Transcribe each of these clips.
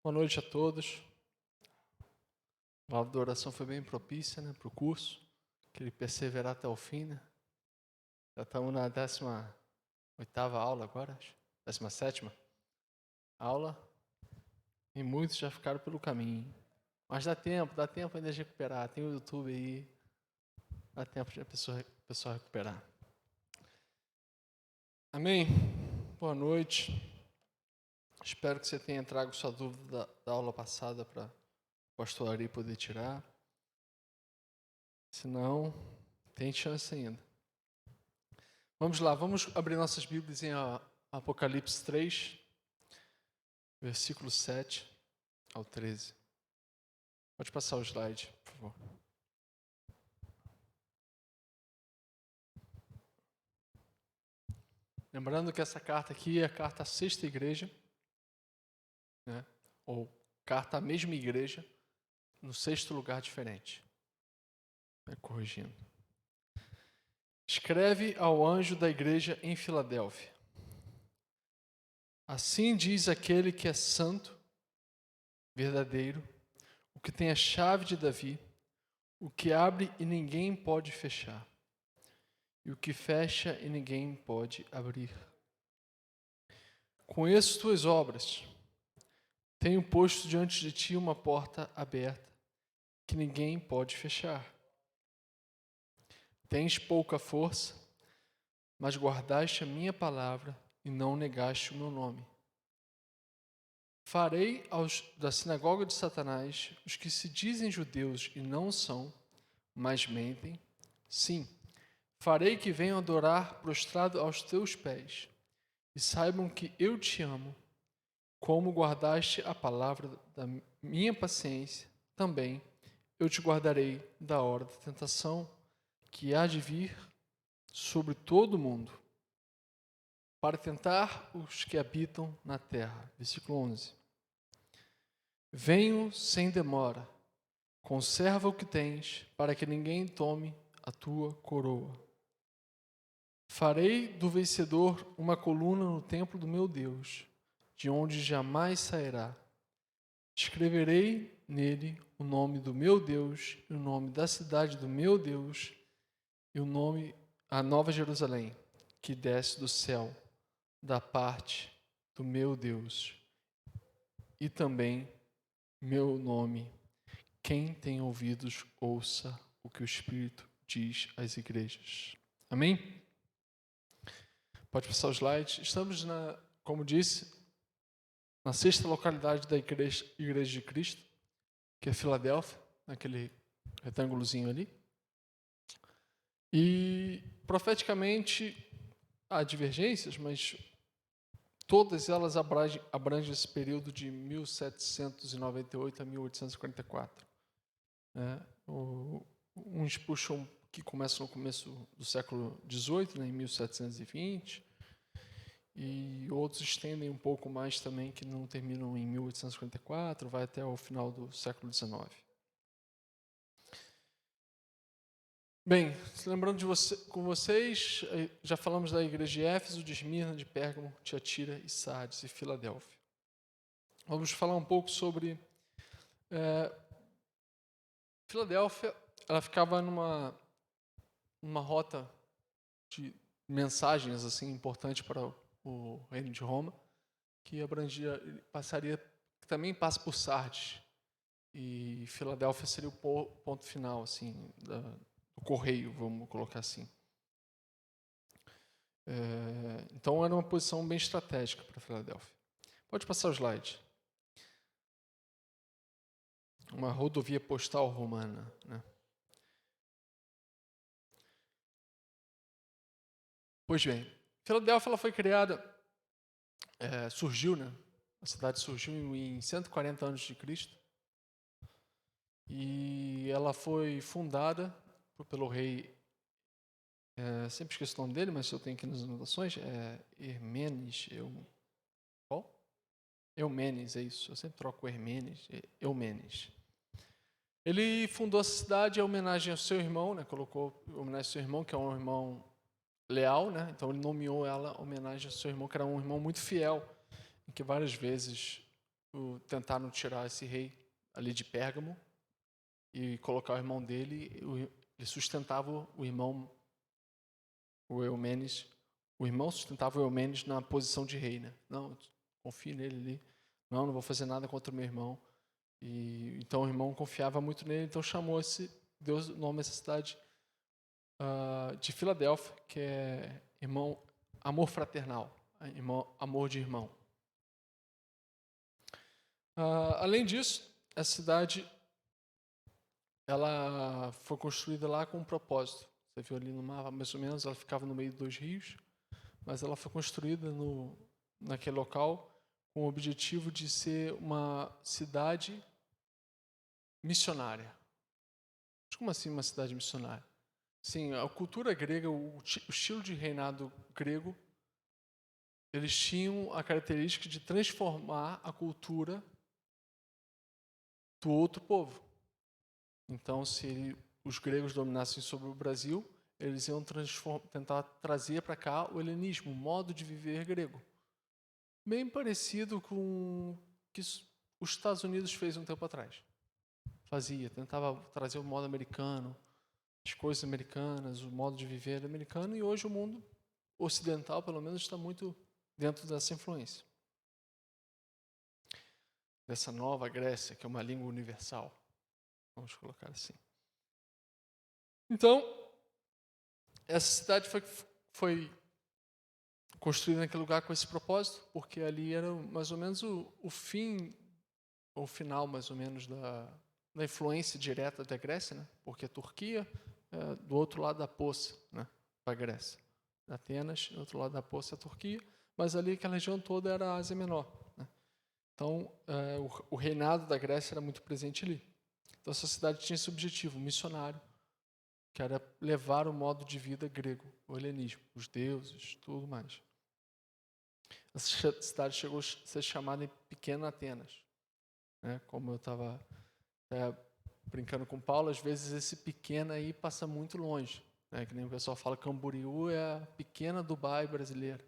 Boa noite a todos. A palavra da oração foi bem propícia, para o curso, que ele perseverar até o fim, Já estamos na 18ª aula agora, acho. 17ª aula. E muitos já ficaram pelo caminho. Mas dá tempo ainda de recuperar. Tem o YouTube aí. Dá tempo de a pessoa recuperar. Amém? Boa noite. Espero que você tenha trago sua dúvida da aula passada para o pastor Ari poder tirar. Se não, tem chance ainda. Vamos lá, vamos abrir nossas Bíblias em Apocalipse 3, versículo 7 ao 13. Pode passar o slide, por favor. Lembrando que essa carta aqui é a carta à sexta igreja, ou carta à mesma igreja, no sexto lugar diferente. Corrigindo. Escreve ao anjo da igreja em Filadélfia. Assim diz aquele que é santo, verdadeiro, o que tem a chave de Davi, o que abre e ninguém pode fechar, e o que fecha e ninguém pode abrir. Conheço tuas obras. Tenho posto diante de ti uma porta aberta, que ninguém pode fechar. Tens pouca força, mas guardaste a minha palavra e não negaste o meu nome. Farei da sinagoga de Satanás os que se dizem judeus e não são, mas mentem. Sim, farei que venham adorar prostrado aos teus pés e saibam que eu te amo. Como guardaste a palavra da minha paciência, também eu te guardarei da hora da tentação que há de vir sobre todo o mundo, para tentar os que habitam na terra. Versículo 11. Venho sem demora, conserva o que tens, para que ninguém tome a tua coroa. Farei do vencedor uma coluna no templo do meu Deus, de onde jamais sairá. Escreverei nele o nome do meu Deus, e o nome da cidade do meu Deus, e o nome, a Nova Jerusalém, que desce do céu, da parte do meu Deus, e também meu nome. Quem tem ouvidos, ouça o que o Espírito diz às igrejas. Amém? Pode passar o slide. Estamos, como disse, na sexta localidade da Igreja de Cristo, que é Filadélfia, naquele retângulozinho ali. E, profeticamente, há divergências, mas todas elas abrangem esse período de 1798 a 1844. Uns puxam que começa no começo do século XVIII, em 1720, e outros estendem um pouco mais também, que não terminam em 1844, vai até o final do século XIX. Bem, lembrando com vocês, já falamos da igreja de Éfeso, de Esmirna, de Pérgamo, Tiatira e Sardes e Filadélfia. Vamos falar um pouco sobre Filadélfia. Ela ficava numa rota de mensagens assim importante para o reino de Roma, que também passa por Sardes, e Filadélfia seria o ponto final assim do correio, vamos colocar assim. Então era uma posição bem estratégica para Filadélfia. Pode passar o slide. Uma rodovia postal romana, Pois bem, Filadélfia ela foi criada, surgiu, a cidade surgiu em 140 anos de Cristo, e ela foi fundada pelo rei, sempre esqueço o nome dele, mas eu tenho aqui nas anotações, Hermenes, Eumenes, é isso, eu sempre troco Hermenes, Eumenes. Ele fundou essa cidade em homenagem ao seu irmão, colocou em homenagem ao seu irmão, que é um irmão leal, então ele nomeou ela em homenagem ao seu irmão, que era um irmão muito fiel, em que várias vezes tentaram tirar esse rei ali de Pérgamo e colocar o irmão dele. Ele sustentava o irmão, o Eumenes. O irmão sustentava o Eumenes na posição de rei, né? Não, confio nele ali. Não vou fazer nada contra o meu irmão. E então o irmão confiava muito nele, então deu o nome dessa cidade de Filadélfia, que é irmão, amor fraternal, amor de irmão. Além disso, essa cidade ela foi construída lá com um propósito. Você viu ali no mapa, mais ou menos, ela ficava no meio de 2 rios, mas ela foi construída naquele local com o objetivo de ser uma cidade missionária. Mas como assim uma cidade missionária? Sim, a cultura grega, o estilo de reinado grego, eles tinham a característica de transformar a cultura do outro povo. Então, se os gregos dominassem sobre o Brasil, eles iam tentar trazer para cá o helenismo, o modo de viver grego. Bem parecido com o que os Estados Unidos fez um tempo atrás. Tentava trazer o modo americano, as coisas americanas, o modo de viver americano, e hoje o mundo ocidental, pelo menos, está muito dentro dessa influência. Dessa nova Grécia, que é uma língua universal. Vamos colocar assim. Então, essa cidade foi construída naquele lugar com esse propósito, porque ali era mais ou menos o fim, ou final, mais ou menos, da influência direta da Grécia, né? Porque a Turquia é do outro lado da poça, né? Para a Grécia. Atenas, do outro lado da poça, a Turquia, mas ali aquela região toda era a Ásia Menor, né? Então, o reinado da Grécia era muito presente ali. Então, essa cidade tinha esse objetivo missionário, que era levar o modo de vida grego, o helenismo, os deuses, tudo mais. Essa cidade chegou a ser chamada de Pequena Atenas, né? Como eu estava brincando com o Paulo, às vezes esse pequeno aí passa muito longe, né? Que nem o pessoal fala, Camboriú é a pequena Dubai brasileira.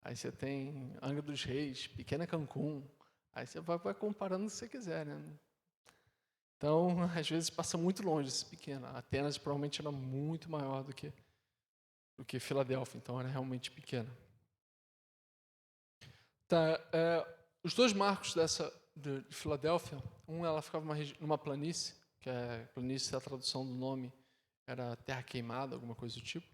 Aí você tem Angra dos Reis, pequena Cancún. Aí você vai comparando o que você quiser, né? Então, às vezes passa muito longe esse pequeno. Atenas provavelmente era muito maior do que Filadélfia, então era realmente pequena. Tá, os 2 marcos de Filadélfia, ela ficava numa planície, que a planície, a tradução do nome era terra queimada, alguma coisa do tipo.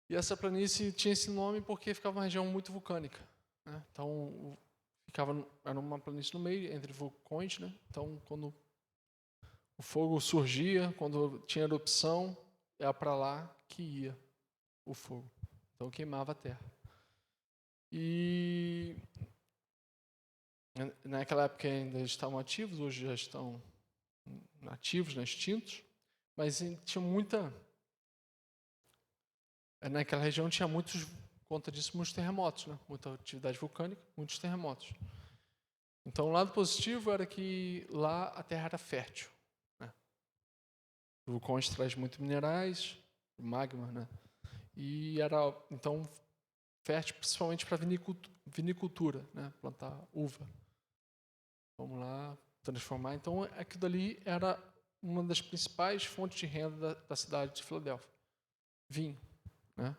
E essa planície tinha esse nome porque ficava uma região muito vulcânica, né? Então, era uma planície no meio, entre vulcões, né? Então, quando o fogo surgia, quando tinha erupção, era para lá que ia o fogo. Então, queimava a terra. E naquela época ainda estavam ativos, hoje já estão ativos, né, extintos, mas tinha muita... Naquela região tinha muitos, conta disso, muitos terremotos, né? Muita atividade vulcânica, muitos terremotos. Então, o lado positivo era que lá a terra era fértil, né? O vulcão traz muitos minerais, magma, né? E era, então, fértil principalmente para vinicultura, né? Plantar uva. Vamos lá, transformar. Então, aquilo ali era uma das principais fontes de renda da cidade de Filadélfia. Vinho, né?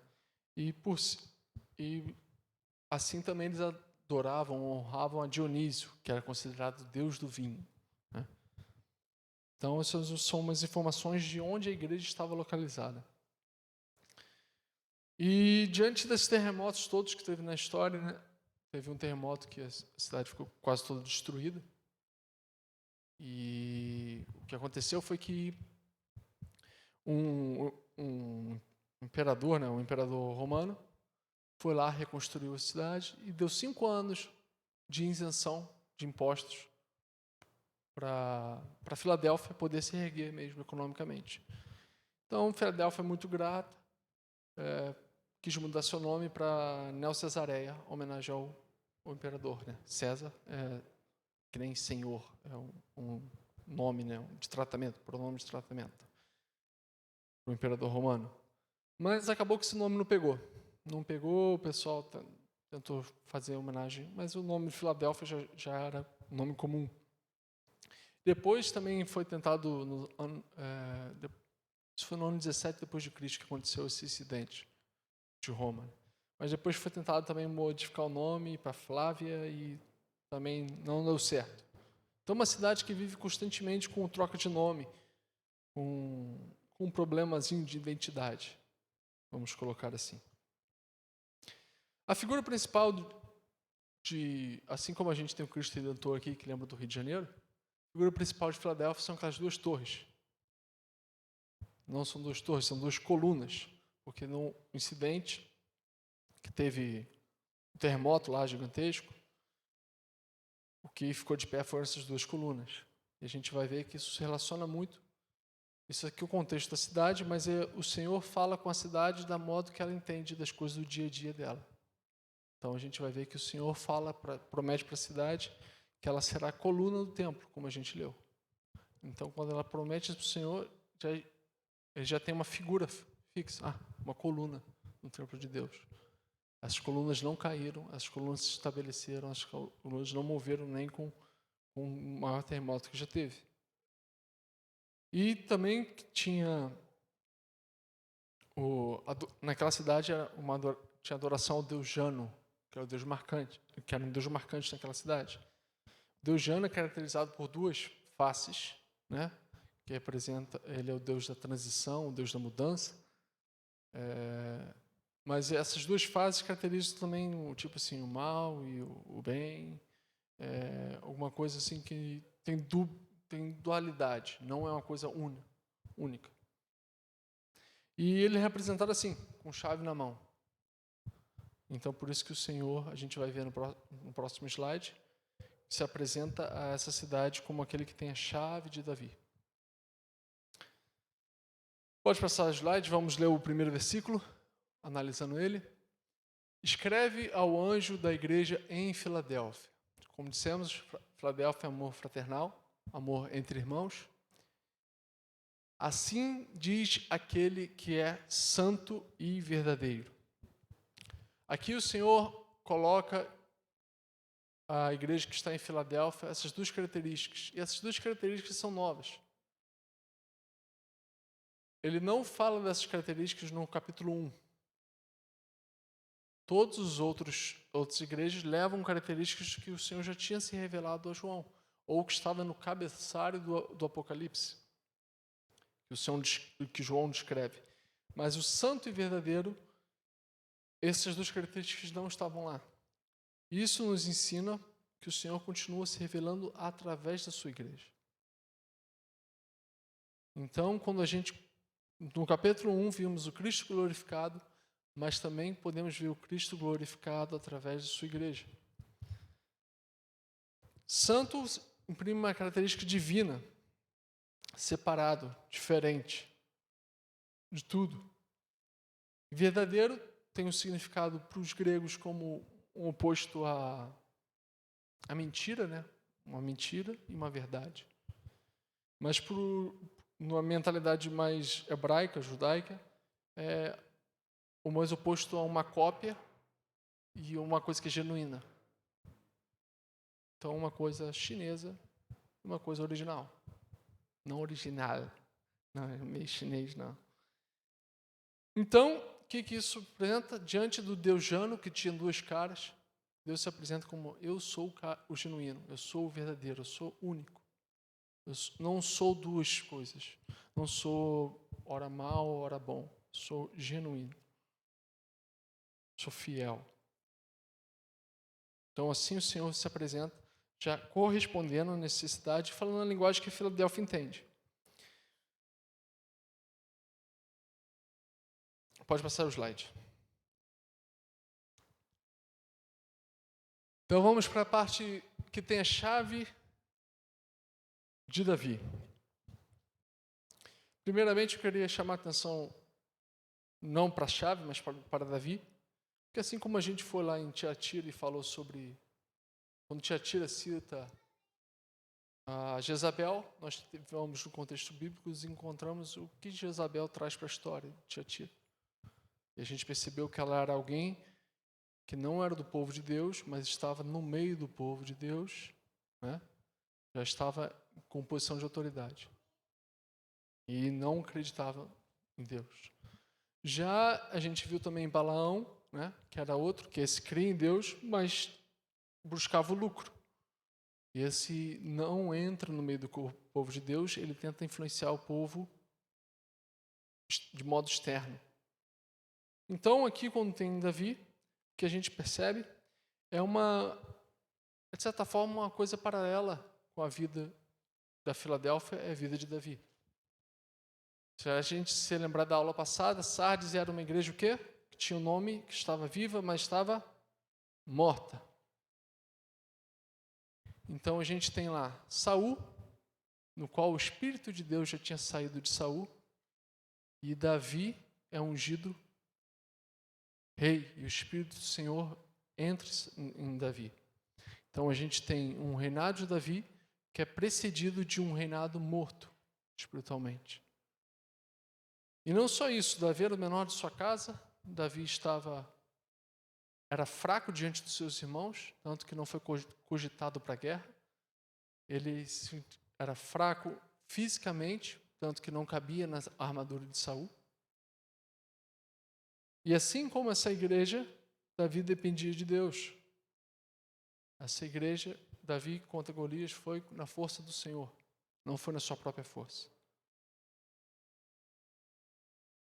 E assim também eles adoravam, honravam a Dionísio, que era considerado o deus do vinho, né? Então, essas são umas informações de onde a igreja estava localizada. E diante desses terremotos todos que teve na história, né? Teve um terremoto que a cidade ficou quase toda destruída. E o que aconteceu foi que um imperador, né, um imperador romano, foi lá, reconstruiu a cidade e deu 5 anos de isenção de impostos para Filadélfia poder se erguer mesmo economicamente. Então, Filadélfia é muito grata, quis mudar seu nome para Neo Cesareia, homenagem ao imperador, né? César, que nem senhor, é um nome, né, de tratamento, pronome de tratamento, para o imperador romano. Mas acabou que esse nome não pegou. Não pegou, o pessoal tentou fazer homenagem, mas o nome de Filadélfia já era um nome comum. Depois também foi tentado, isso foi no ano 17 depois de Cristo que aconteceu esse incidente de Roma. Mas depois foi tentado também modificar o nome para Flávia e também não deu certo. Então, uma cidade que vive constantemente com troca de nome, com um problemazinho de identidade, vamos colocar assim. A figura principal assim como a gente tem o Cristo Redentor aqui, que lembra do Rio de Janeiro, a figura principal de Filadélfia são aquelas duas torres. Não são duas torres, são duas colunas, porque no incidente que teve um terremoto lá gigantesco, o que ficou de pé foram essas duas colunas. E a gente vai ver que isso se relaciona muito. Isso aqui é o contexto da cidade, mas o Senhor fala com a cidade da modo que ela entende das coisas do dia a dia dela. Então a gente vai ver que o Senhor promete para a cidade que ela será a coluna do templo, como a gente leu. Então quando ela promete para o Senhor, ele já tem uma figura fixa, uma coluna no templo de Deus. As colunas não caíram, as colunas se estabeleceram, as colunas não moveram nem com o maior terremoto que já teve. E também tinha, naquela cidade tinha adoração ao deus Jano, que era o deus marcante, que era um deus marcante naquela cidade. O deus Jano é caracterizado por duas faces, né? Que representa, ele é o deus da transição, o deus da mudança. Mas essas duas fases caracterizam também o mal e o bem, alguma coisa assim que tem dualidade, não é uma coisa única. E ele é representado assim, com chave na mão. Então, por isso que o Senhor, a gente vai ver no próximo slide, se apresenta a essa cidade como aquele que tem a chave de Davi. Pode passar o slide, vamos ler o primeiro versículo, analisando ele. Escreve ao anjo da igreja em Filadélfia. Como dissemos, Filadélfia é amor fraternal, amor entre irmãos. Assim diz aquele que é santo e verdadeiro. Aqui o Senhor coloca a igreja que está em Filadélfia essas duas características. E essas duas características são novas. Ele não fala dessas características no capítulo 1. Todos os outras igrejas levam características que o Senhor já tinha se revelado a João, ou que estava no cabeçalho do Apocalipse, que João descreve. Mas o santo e verdadeiro, essas duas características não estavam lá. Isso nos ensina que o Senhor continua se revelando através da sua igreja. Então, quando no capítulo 1, vimos o Cristo glorificado, mas também podemos ver o Cristo glorificado através de sua igreja. Santo imprime uma característica divina, separado, diferente de tudo. Verdadeiro tem um significado para os gregos como um oposto à mentira, né? Uma mentira e uma verdade. Mas numa mentalidade mais hebraica, judaica, é o mais oposto a uma cópia e uma coisa que é genuína. Então, uma coisa chinesa e uma coisa original. Não original. Não, é meio chinês, não. Então, o que isso apresenta? Diante do Deus Jano, que tinha duas caras, Deus se apresenta como: eu sou o genuíno, eu sou o verdadeiro, eu sou único. Eu não sou duas coisas. Não sou ora mal, ora bom. Sou genuíno. Sou fiel. Então, assim o Senhor se apresenta, já correspondendo à necessidade, falando a linguagem que Filadélfia entende. Pode passar o slide. Então, vamos para a parte que tem a chave de Davi. Primeiramente, eu queria chamar a atenção não para a chave, mas para Davi, porque assim como a gente foi lá em Tiatira e falou sobre, quando Tiatira cita a Jezabel, nós vamos no contexto bíblico e encontramos o que Jezabel traz para a história de Tiatira. E a gente percebeu que ela era alguém que não era do povo de Deus, mas estava no meio do povo de Deus, né? Já estava com posição de autoridade e não acreditava em Deus. Já a gente viu também Balaão, né? Que era outro, que esse cria em Deus, mas buscava o lucro. E esse não entra no meio do povo de Deus, ele tenta influenciar o povo de modo externo. Então, aqui, quando tem Davi, o que a gente percebe é de certa forma, uma coisa paralela com a vida da Filadélfia, é a vida de Davi. Se a gente se lembrar da aula passada, Sardes era uma igreja o quê? Que tinha um nome, que estava viva, mas estava morta. Então, a gente tem lá Saul, no qual o Espírito de Deus já tinha saído de Saul, e Davi é ungido rei, e o Espírito do Senhor entra em Davi. Então a gente tem um reinado de Davi que é precedido de um reinado morto espiritualmente. E não só isso, Davi era o menor de sua casa, Davi era fraco diante dos seus irmãos, tanto que não foi cogitado para a guerra. Ele era fraco fisicamente, tanto que não cabia na armadura de Saul. E assim como essa igreja, Davi dependia de Deus. Essa igreja, Davi contra Golias, foi na força do Senhor, não foi na sua própria força.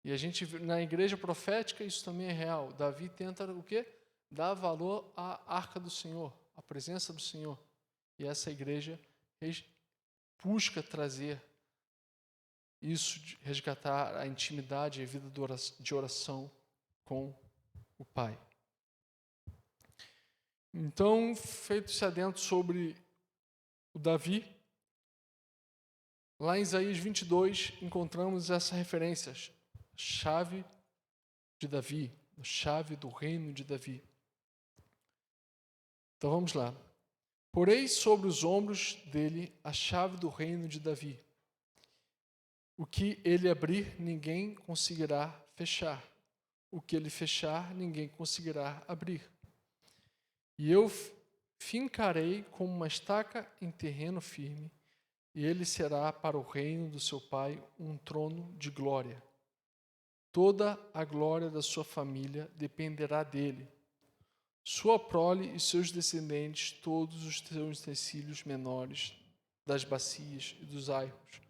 E a gente, na igreja profética, isso também é real. Davi tenta o quê? Dar valor à arca do Senhor, à presença do Senhor. E essa igreja busca trazer isso, resgatar a intimidade e a vida de oração com o Pai. Então, feito esse adendo sobre o Davi, lá em Isaías 22, encontramos essa referência, chave de Davi, a chave do reino de Davi. Então vamos lá. Porei sobre os ombros dele a chave do reino de Davi. O que ele abrir, ninguém conseguirá fechar. O que ele fechar, ninguém conseguirá abrir. E eu fincarei como uma estaca em terreno firme, e ele será para o reino do seu pai um trono de glória. Toda a glória da sua família dependerá dele. Sua prole e seus descendentes, todos os seus utensílios menores, das bacias e dos airros.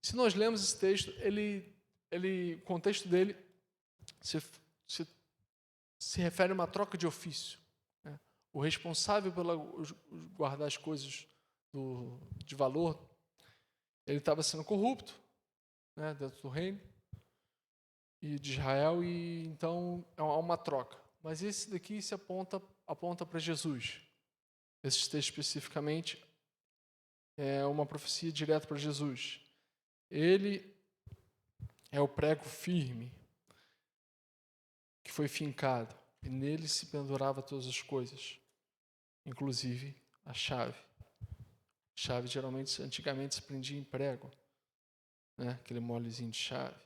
Se nós lemos esse texto, o contexto dele se refere a uma troca de ofício. Né? O responsável pelo guardar as coisas de valor, ele estava sendo corrupto, né, dentro do reino e de Israel, e então há uma troca. Mas esse daqui se aponta para Jesus. Esse texto especificamente é uma profecia direta para Jesus. Ele é o prego firme que foi fincado, e nele se pendurava todas as coisas, inclusive a chave. A chave geralmente, antigamente, se prendia em prego, né? Aquele molezinho de chave.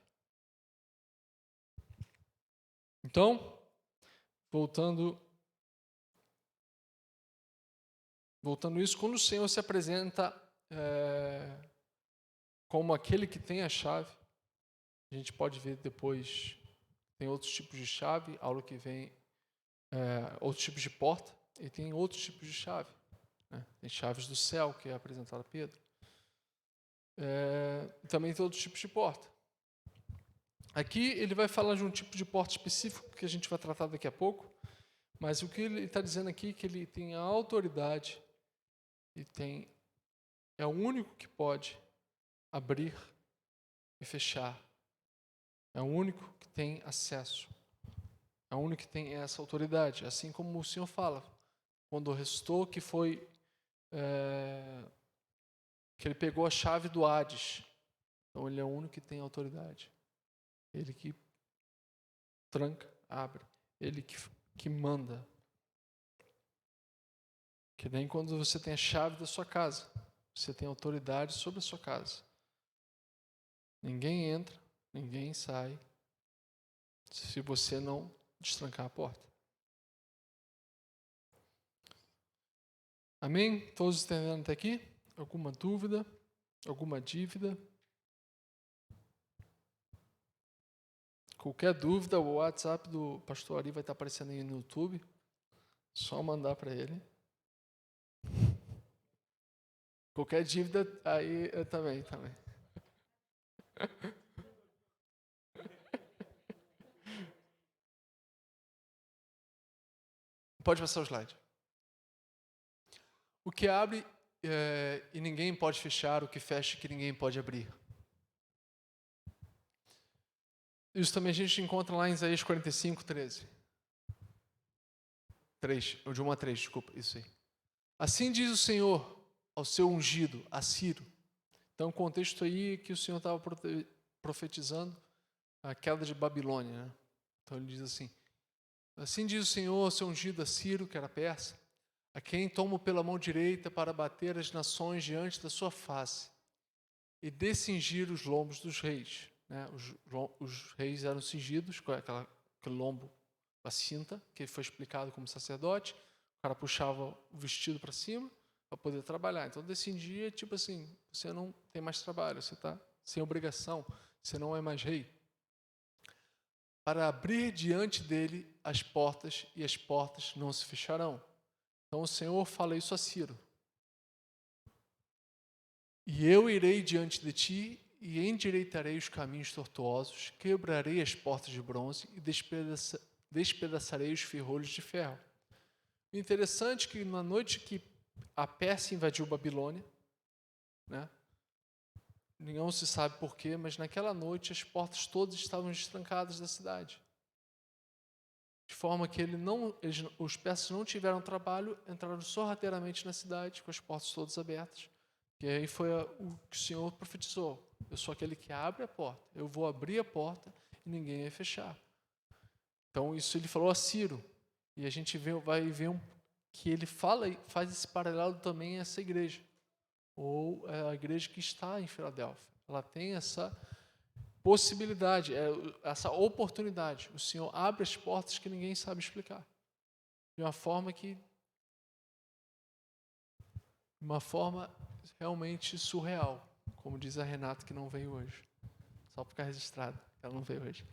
Então, voltando isso, quando o Senhor se apresenta como aquele que tem a chave, a gente pode ver depois, tem outros tipos de chave, aula que vem, outros tipos de porta, e tem outros tipos de chave. Né? Tem chaves do céu, que é apresentada a Pedro. Também tem outros tipos de porta. Aqui ele vai falar de um tipo de porta específico que a gente vai tratar daqui a pouco, mas o que ele está dizendo aqui é que ele tem a autoridade e é o único que pode abrir e fechar. É o único que tem acesso. É o único que tem essa autoridade. Assim como o Senhor fala, quando restou que foi que ele pegou a chave do Hades. Então ele é o único que tem autoridade. Ele que tranca, abre. Ele que manda. Que nem quando você tem a chave da sua casa. Você tem autoridade sobre a sua casa. Ninguém entra, ninguém sai, se você não destrancar a porta. Amém? Todos entendendo até aqui? Alguma dúvida? Alguma dívida? Qualquer dúvida, o WhatsApp do pastor Ari vai estar aparecendo aí no YouTube. Só mandar para ele. Qualquer dívida, aí eu também. Pode passar o slide. O que abre e ninguém pode fechar, o que fecha que ninguém pode abrir. Isso também a gente encontra lá em Isaías 45, 13. 3, ou de 1 a 3, desculpa, isso aí. Assim diz o Senhor ao seu ungido, a Ciro. Então, o contexto aí que o Senhor estava profetizando a queda de Babilônia, né? Então, ele diz assim: assim diz o Senhor ao seu ungido, a Ciro, que era persa, a quem tomo pela mão direita para bater as nações diante da sua face e descingir os lombos dos reis. Né? Os reis eram cingidos com aquele lombo, a cinta, que foi explicado como sacerdote. O cara puxava o vestido para cima para poder trabalhar. Então, descendia, tipo assim, você não tem mais trabalho, você está sem obrigação, você não é mais rei. Para abrir diante dele as portas, e as portas não se fecharão. Então, o Senhor fala isso a Ciro. E eu irei diante de ti e endireitarei os caminhos tortuosos, quebrarei as portas de bronze e despedaçarei os ferrolhos de ferro. O interessante é que na noite que a Pérsia invadiu Babilônia, né, não se sabe porquê, mas naquela noite as portas todas estavam destrancadas da cidade. De forma que os persas não tiveram trabalho, entraram sorrateiramente na cidade, com as portas todas abertas. E aí foi o que o Senhor profetizou. Eu sou aquele que abre a porta. Eu vou abrir a porta e ninguém vai fechar. Então, isso ele falou a Ciro. E a gente vai ver que ele faz esse paralelo também a essa igreja. Ou a igreja que está em Filadélfia. Ela tem essa possibilidade, essa oportunidade. O Senhor abre as portas que ninguém sabe explicar. De uma forma realmente surreal, como diz a Renata, que não veio hoje. Só para ficar registrado, ela não veio hoje.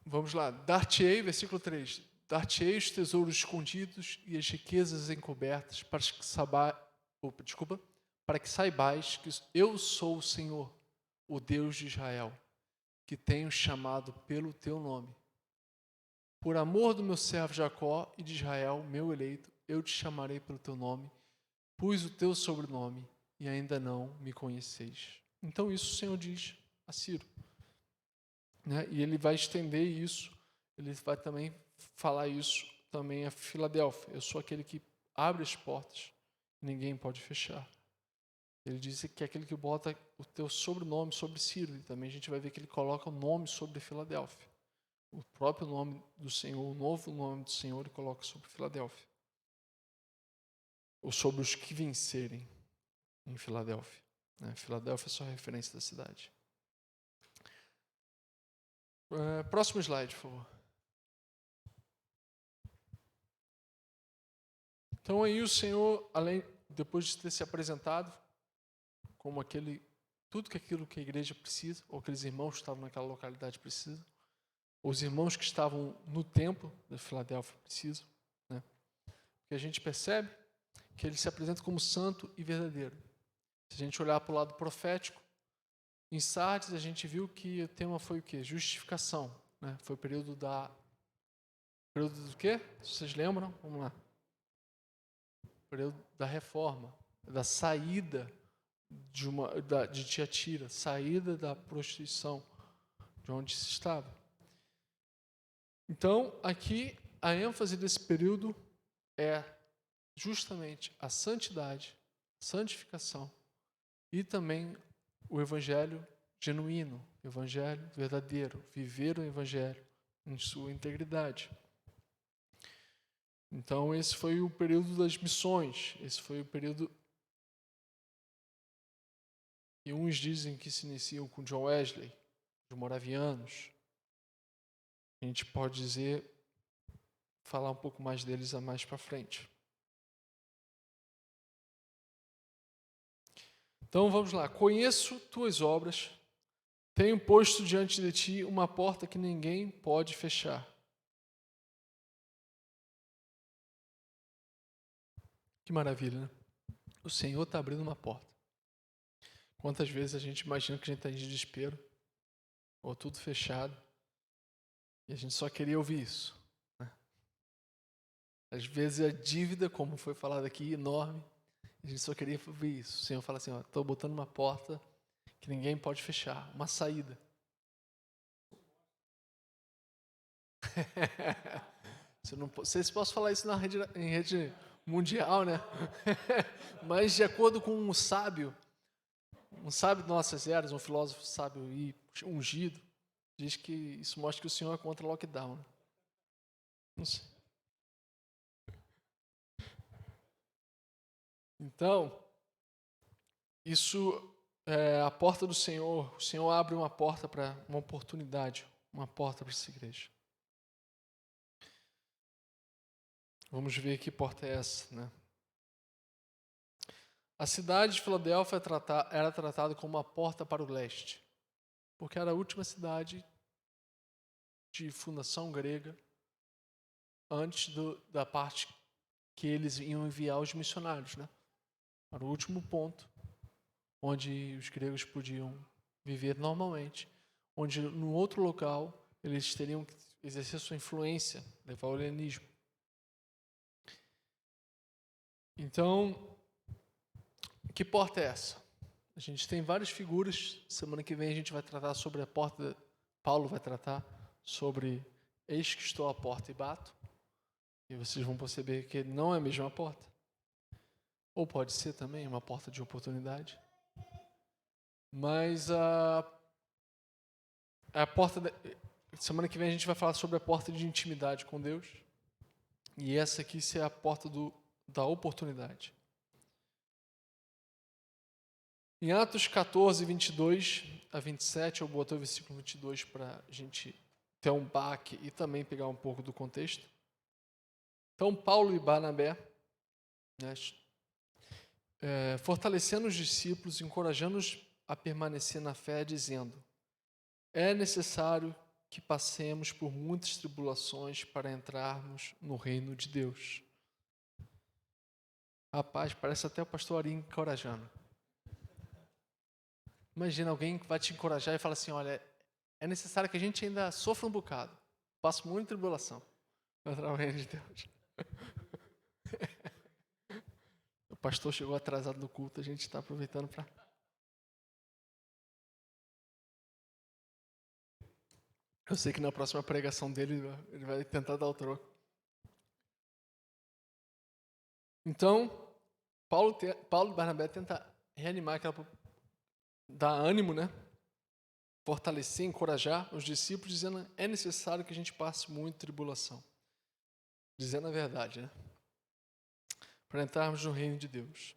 Vamos lá, dar-te-ei, versículo 3. Dar-te-ei os tesouros escondidos e as riquezas encobertas, para que saibais que eu sou o Senhor, o Deus de Israel, que tenho chamado pelo teu nome. Por amor do meu servo Jacó e de Israel, meu eleito, eu te chamarei pelo teu nome, pus o teu sobrenome e ainda não me conheceis. Então isso o Senhor diz a Ciro. Né? E ele vai estender isso, ele vai também falar isso também a Filadélfia. Eu sou aquele que abre as portas, ninguém pode fechar. Ele disse que é aquele que bota o teu sobrenome sobre Ciro, e também a gente vai ver que ele coloca o nome sobre Filadélfia. O próprio nome do Senhor, o novo nome do Senhor, ele coloca sobre Filadélfia. Ou sobre os que vencerem em Filadélfia. Filadélfia é só referência da cidade. Próximo slide, por favor. Então aí o Senhor, depois de ter se apresentado como tudo aquilo que a igreja precisa, ou aqueles irmãos que estavam naquela localidade precisam, os irmãos que estavam no templo da Filadélfia precisam, né? Porque a gente percebe que ele se apresenta como santo e verdadeiro. Se a gente olhar para o lado profético, em Sardes a gente viu que o tema foi o quê? Justificação. Né? Foi o período do quê? Vocês lembram? Vamos lá. O período da reforma, da saída de Tiatira, saída da prostituição, de onde se estava. Então, aqui, a ênfase desse período é justamente a santidade, santificação e também o evangelho genuíno, o evangelho verdadeiro, viver o evangelho em sua integridade. Então, esse foi o período das missões, esse foi o período. E uns dizem que se iniciam com John Wesley, os moravianos. A gente pode dizer falar um pouco mais deles mais para frente. Então vamos lá. Conheço tuas obras, tenho posto diante de ti uma porta que ninguém pode fechar. Que maravilha, né? O Senhor está abrindo uma porta. Quantas vezes a gente imagina que a gente está em desespero, ou tudo fechado, e a gente só queria ouvir isso, né? Às vezes a dívida, como foi falado aqui, enorme, a gente só queria ouvir isso. O Senhor fala assim, estou botando uma porta que ninguém pode fechar, uma saída. Não sei se posso falar isso em rede mundial, né? Mas de acordo com um sábio de nossas eras, um filósofo sábio e ungido, diz que isso mostra que o Senhor é contra o lockdown. Né? Não sei. Então, isso é a porta do Senhor. O Senhor abre uma porta para uma oportunidade, uma porta para essa igreja. Vamos ver que porta é essa, né? A cidade de Filadélfia era tratada como uma porta para o leste, porque era a última cidade de fundação grega antes da parte que eles iam enviar os missionários, né? Era o último ponto onde os gregos podiam viver normalmente, onde no outro local eles teriam que exercer sua influência, levar o helenismo. Então, que porta é essa? A gente tem várias figuras. Semana que vem a gente vai tratar sobre a porta. Paulo vai tratar sobre eis que estou à porta e bato. E vocês vão perceber que não é a mesma porta. Ou pode ser também uma porta de oportunidade. Mas a porta... Semana que vem a gente vai falar sobre a porta de intimidade com Deus. E essa aqui é a porta da oportunidade. Em Atos 14, 22 a 27, eu botei o versículo 22 para a gente ter um baque e também pegar um pouco do contexto. Então, Paulo e Barnabé, né, fortalecendo os discípulos, encorajando-os a permanecer na fé, dizendo: é necessário que passemos por muitas tribulações para entrarmos no reino de Deus. Rapaz, parece até o pastor Ari encorajando. Imagina alguém que vai te encorajar e fala assim: olha, é necessário que a gente ainda sofra um bocado. Passo muita tribulação para entrar no reino de Deus. O pastor chegou atrasado no culto, a gente está aproveitando para... Eu sei que na próxima pregação dele, ele vai tentar dar o troco. Então, Paulo e Barnabé tentam reanimar dar ânimo, né? Fortalecer, encorajar os discípulos, dizendo: é necessário que a gente passe muita tribulação. Dizendo a verdade, né? Para entrarmos no reino de Deus.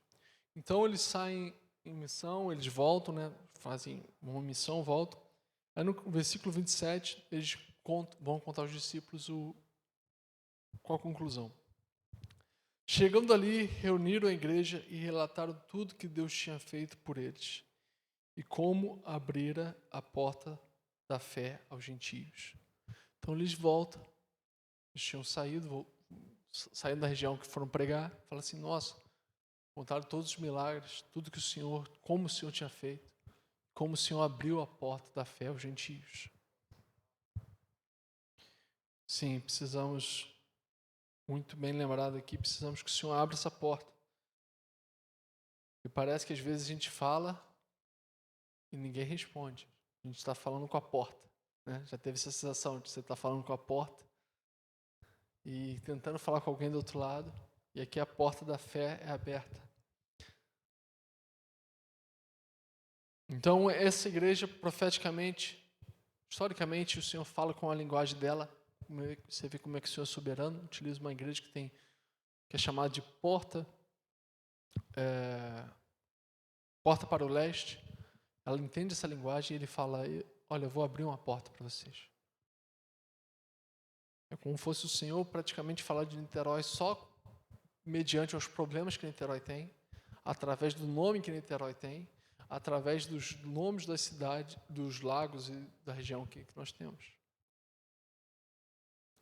Então, eles saem em missão, eles voltam, né? Fazem uma missão, voltam. Aí no versículo 27, eles vão contar aos discípulos qual a conclusão. Chegando ali, reuniram a igreja e relataram tudo que Deus tinha feito por eles e como abrira a porta da fé aos gentios. Então eles voltam, eles tinham saído da região que foram pregar, falaram assim: nossa, contaram todos os milagres, tudo que como o Senhor tinha feito, como o Senhor abriu a porta da fé aos gentios. Sim, precisamos, muito bem lembrado aqui, precisamos que o Senhor abra essa porta. E parece que às vezes a gente fala e ninguém responde. A gente está falando com a porta. Né? Já teve essa sensação de você estar falando com a porta e tentando falar com alguém do outro lado, e aqui a porta da fé é aberta. Então, essa igreja, profeticamente, historicamente, o Senhor fala com a linguagem dela. Você vê como é que o Senhor é soberano, utiliza uma igreja que é chamada de porta para o leste. Ela entende essa linguagem e ele fala: olha, eu vou abrir uma porta para vocês. É como se fosse o Senhor praticamente falar de Niterói só mediante os problemas que Niterói tem, através do nome que Niterói tem, através dos nomes das cidades, dos lagos e da região que nós temos.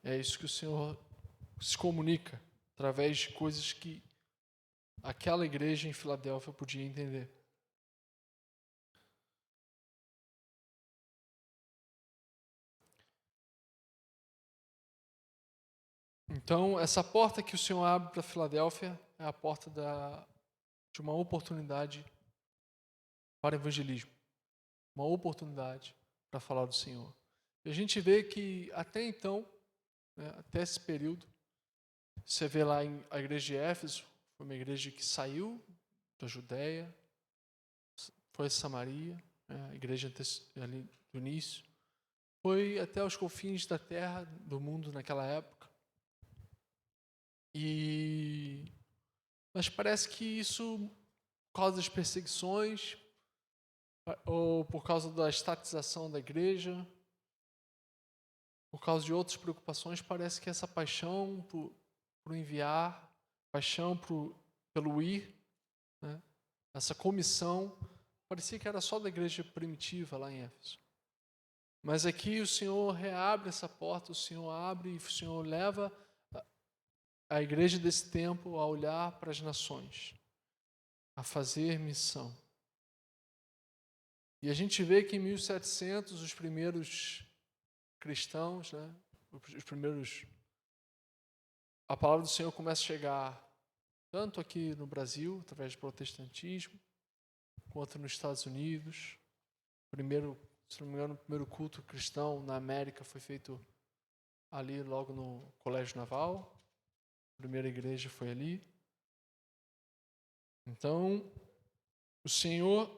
É isso que o Senhor se comunica, através de coisas que aquela igreja em Filadélfia podia entender. Então, essa porta que o Senhor abre para Filadélfia é a porta de uma oportunidade para evangelismo, uma oportunidade para falar do Senhor. E a gente vê que até então, né, até esse período, você vê lá a igreja de Éfeso, foi uma igreja que saiu da Judéia, foi a Samaria, né, a igreja ali do início, foi até os confins da terra, do mundo naquela época. Mas parece que isso, por causa das perseguições, ou por causa da estatização da igreja, por causa de outras preocupações, parece que essa paixão por enviar, paixão pelo ir, né, essa comissão, parecia que era só da igreja primitiva lá em Éfeso. Mas aqui o Senhor reabre essa porta, o Senhor abre e o Senhor leva a igreja desse tempo a olhar para as nações, a fazer missão. E a gente vê que em 1700 os primeiros cristãos, né, a palavra do Senhor começa a chegar tanto aqui no Brasil, através do protestantismo, quanto nos Estados Unidos. Se não me engano, o primeiro culto cristão na América foi feito ali logo no Colégio Naval. A primeira igreja foi ali. Então, o Senhor,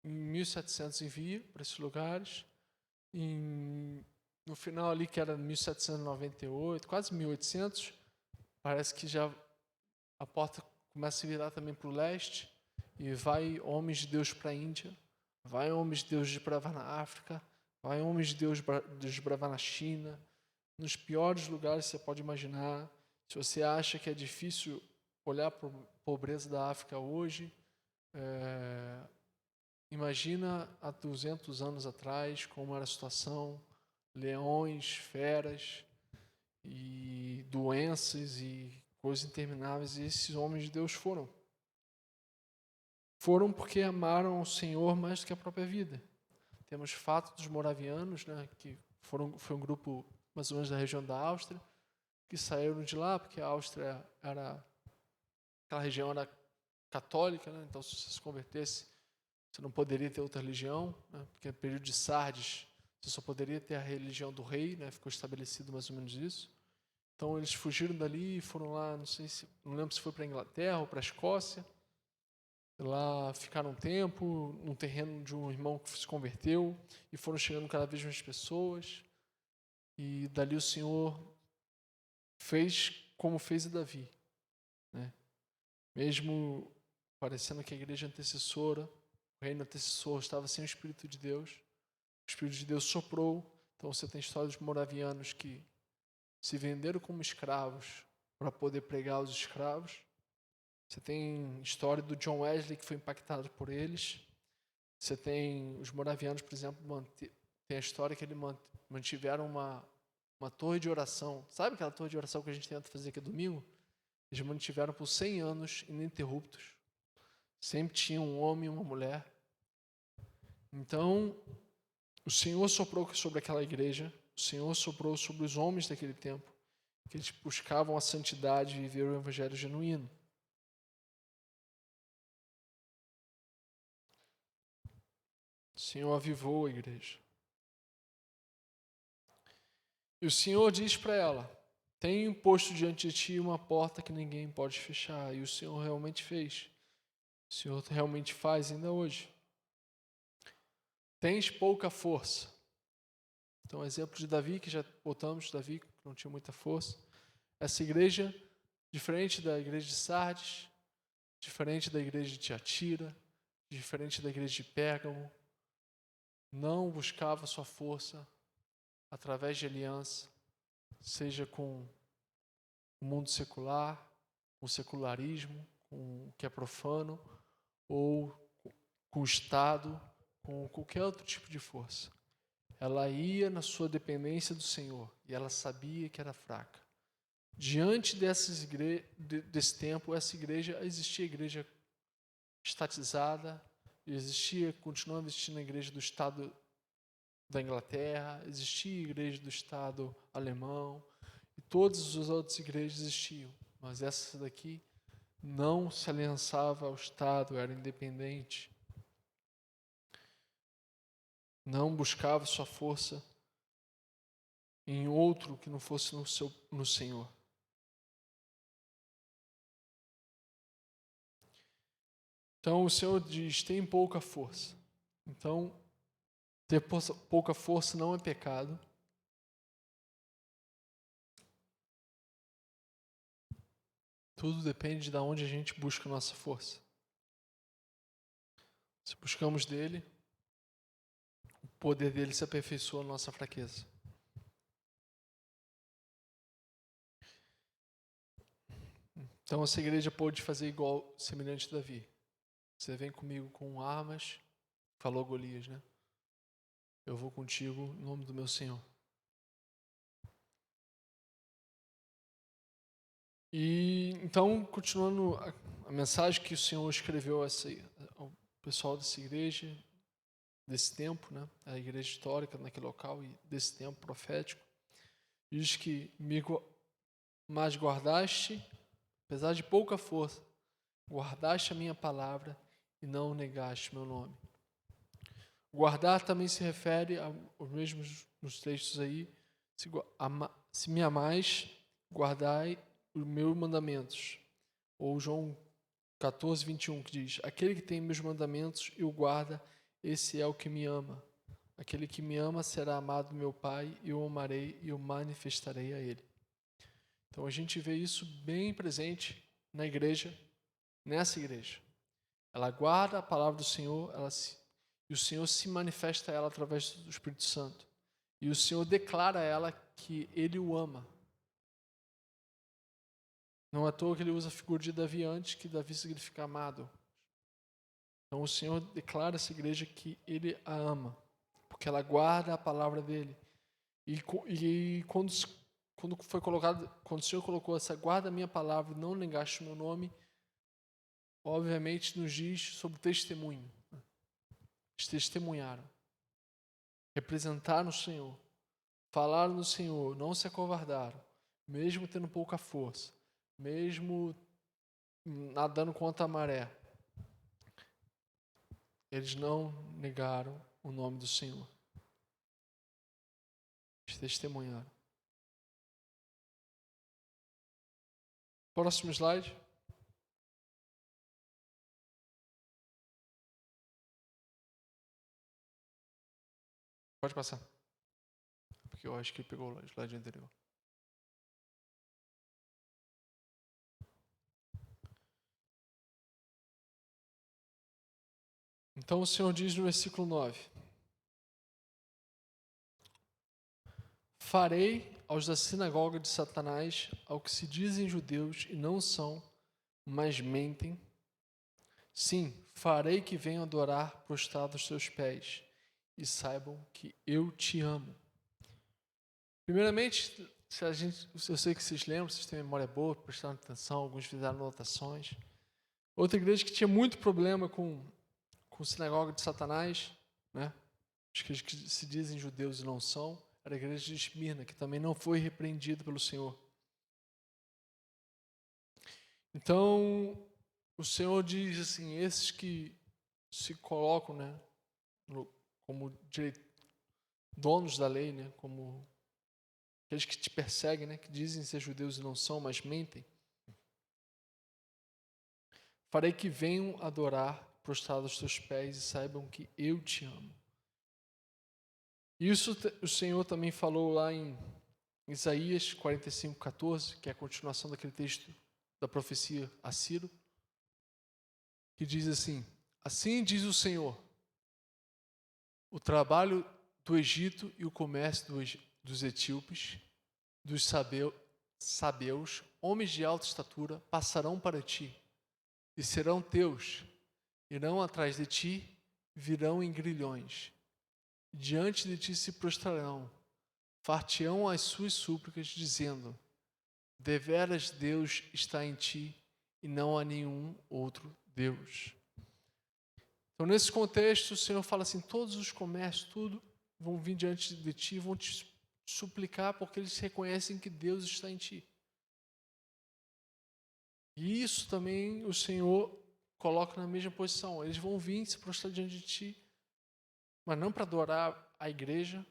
em 1700, envia para esses lugares. No final ali, que era 1798, quase 1800, parece que já a porta começa a se virar também para o leste e vai homens de Deus para a Índia, vai homens de Deus desbravar na África, vai homens de Deus desbravar na China, nos piores lugares que você pode imaginar. Se você acha que é difícil olhar para a pobreza da África hoje, imagina há 200 anos atrás como era a situação, leões, feras e doenças e coisas intermináveis, e esses homens de Deus foram. Foram porque amaram o Senhor mais do que a própria vida. Temos fato dos moravianos, né, que foi um grupo mais ou menos da região da Áustria, que saíram de lá, porque a Áustria aquela região era católica, né, então se você se convertesse, você não poderia ter outra religião, né, porque no período de Sardes, você só poderia ter a religião do rei, né, ficou estabelecido mais ou menos isso. Então eles fugiram dali e foram lá, não lembro se foi para a Inglaterra ou para a Escócia. Lá ficaram um tempo no terreno de um irmão que se converteu e foram chegando cada vez mais pessoas. E dali o Senhor fez como fez Davi, né? Mesmo parecendo que a igreja antecessora, o reino antecessor estava sem o Espírito de Deus, o Espírito de Deus soprou. Então você tem histórias de moravianos que se venderam como escravos para poder pregar aos escravos. Você tem história do John Wesley, que foi impactado por eles. Você tem os moravianos, por exemplo, tem a história que eles mantiveram uma torre de oração. Sabe aquela torre de oração que a gente tenta fazer aqui domingo? Eles mantiveram por 100 anos ininterruptos. Sempre tinha um homem e uma mulher. Então, o Senhor soprou sobre aquela igreja, o Senhor soprou sobre os homens daquele tempo, que eles buscavam a santidade e viver o evangelho genuíno. O Senhor avivou a igreja. E o Senhor diz para ela: tenho posto diante de ti uma porta que ninguém pode fechar. E o Senhor realmente fez. O Senhor realmente faz ainda hoje. Tens pouca força. Então, exemplo de Davi, que já botamos, Davi, que não tinha muita força. Essa igreja, diferente da igreja de Sardes, diferente da igreja de Tiatira, diferente da igreja de Pérgamo, não buscava sua força através de aliança, seja com o mundo secular, com o secularismo, com o que é profano, ou com o Estado, com qualquer outro tipo de força. Ela ia na sua dependência do Senhor e ela sabia que era fraca. Diante desse tempo, essa igreja, existia a igreja estatizada, continuava existindo a igreja do Estado da Inglaterra, existia a igreja do Estado alemão, e todas as outras igrejas existiam, mas essa daqui não se aliançava ao Estado, era independente, não buscava sua força em outro que não fosse no Senhor. Então o Senhor diz: tem pouca força. Então, ter pouca força não é pecado. Tudo depende de onde a gente busca a nossa força. Se buscamos dele, o poder dele se aperfeiçoa na nossa fraqueza. Então essa igreja pôde fazer igual, semelhante a Davi. Você vem comigo com armas, falou Golias, né? Eu vou contigo em nome do meu Senhor. E então, continuando a mensagem que o Senhor escreveu ao pessoal dessa igreja, desse tempo, né? A igreja histórica naquele local e desse tempo profético, diz que mas guardaste, apesar de pouca força, guardaste a minha palavra e não negaste meu nome. Guardar também se refere aos mesmos nos textos aí. Se me amais, guardai os meus mandamentos. Ou João 14, 21, que diz: aquele que tem meus mandamentos e o guarda, esse é o que me ama. Aquele que me ama será amado do meu Pai, e eu amarei e o manifestarei a ele. Então a gente vê isso bem presente na igreja, nessa igreja. Ela guarda a palavra do Senhor, e o Senhor se manifesta a ela através do Espírito Santo. E o Senhor declara a ela que Ele o ama. Não é à toa que Ele usa a figura de Davi antes, que Davi significa amado. Então o Senhor declara a essa igreja que Ele a ama, porque ela guarda a palavra dEle. E quando foi colocado, quando o Senhor colocou essa guarda a minha palavra, não negaste o meu nome, obviamente nos diz sobre o testemunho. Eles testemunharam, representaram o Senhor, falaram do Senhor, não se acovardaram, mesmo tendo pouca força, mesmo nadando contra a maré. Eles não negaram o nome do Senhor. Eles testemunharam. Próximo slide. Pode passar. Porque eu acho que pegou o slide anterior. Então o Senhor diz no versículo 9: farei aos da sinagoga de Satanás, ao que se dizem judeus e não são, mas mentem. Sim, farei que venham adorar prostrado aos teus pés e saibam que eu te amo. Primeiramente, eu sei que vocês lembram, vocês têm memória boa, prestando atenção, alguns fizeram anotações. Outra igreja que tinha muito problema com sinagoga de Satanás, né? Os que se dizem judeus e não são, era a igreja de Esmirna, que também não foi repreendida pelo Senhor. Então, o Senhor diz assim, esses que se colocam, né, como donos da lei, né, como aqueles que te perseguem, né, que dizem ser judeus e não são, mas mentem, farei que venham adorar prostrado aos teus pés e saibam que eu te amo. Isso o Senhor também falou lá em Isaías 45:14, que é a continuação daquele texto da profecia a Ciro, que diz assim: assim diz o Senhor, o trabalho do Egito e o comércio dos etíopes dos sabeus, homens de alta estatura, passarão para ti, e serão teus, irão atrás de ti, virão em grilhões, diante de ti se prostrarão, far-te-ão as suas súplicas, dizendo: deveras Deus está em ti, e não há nenhum outro Deus. Então, nesse contexto, o Senhor fala assim: todos os comércios, tudo, vão vir diante de ti, vão te suplicar, porque eles reconhecem que Deus está em ti. E isso também o Senhor coloca na mesma posição. Eles vão vir se prostrar diante de ti, mas não para adorar a igreja,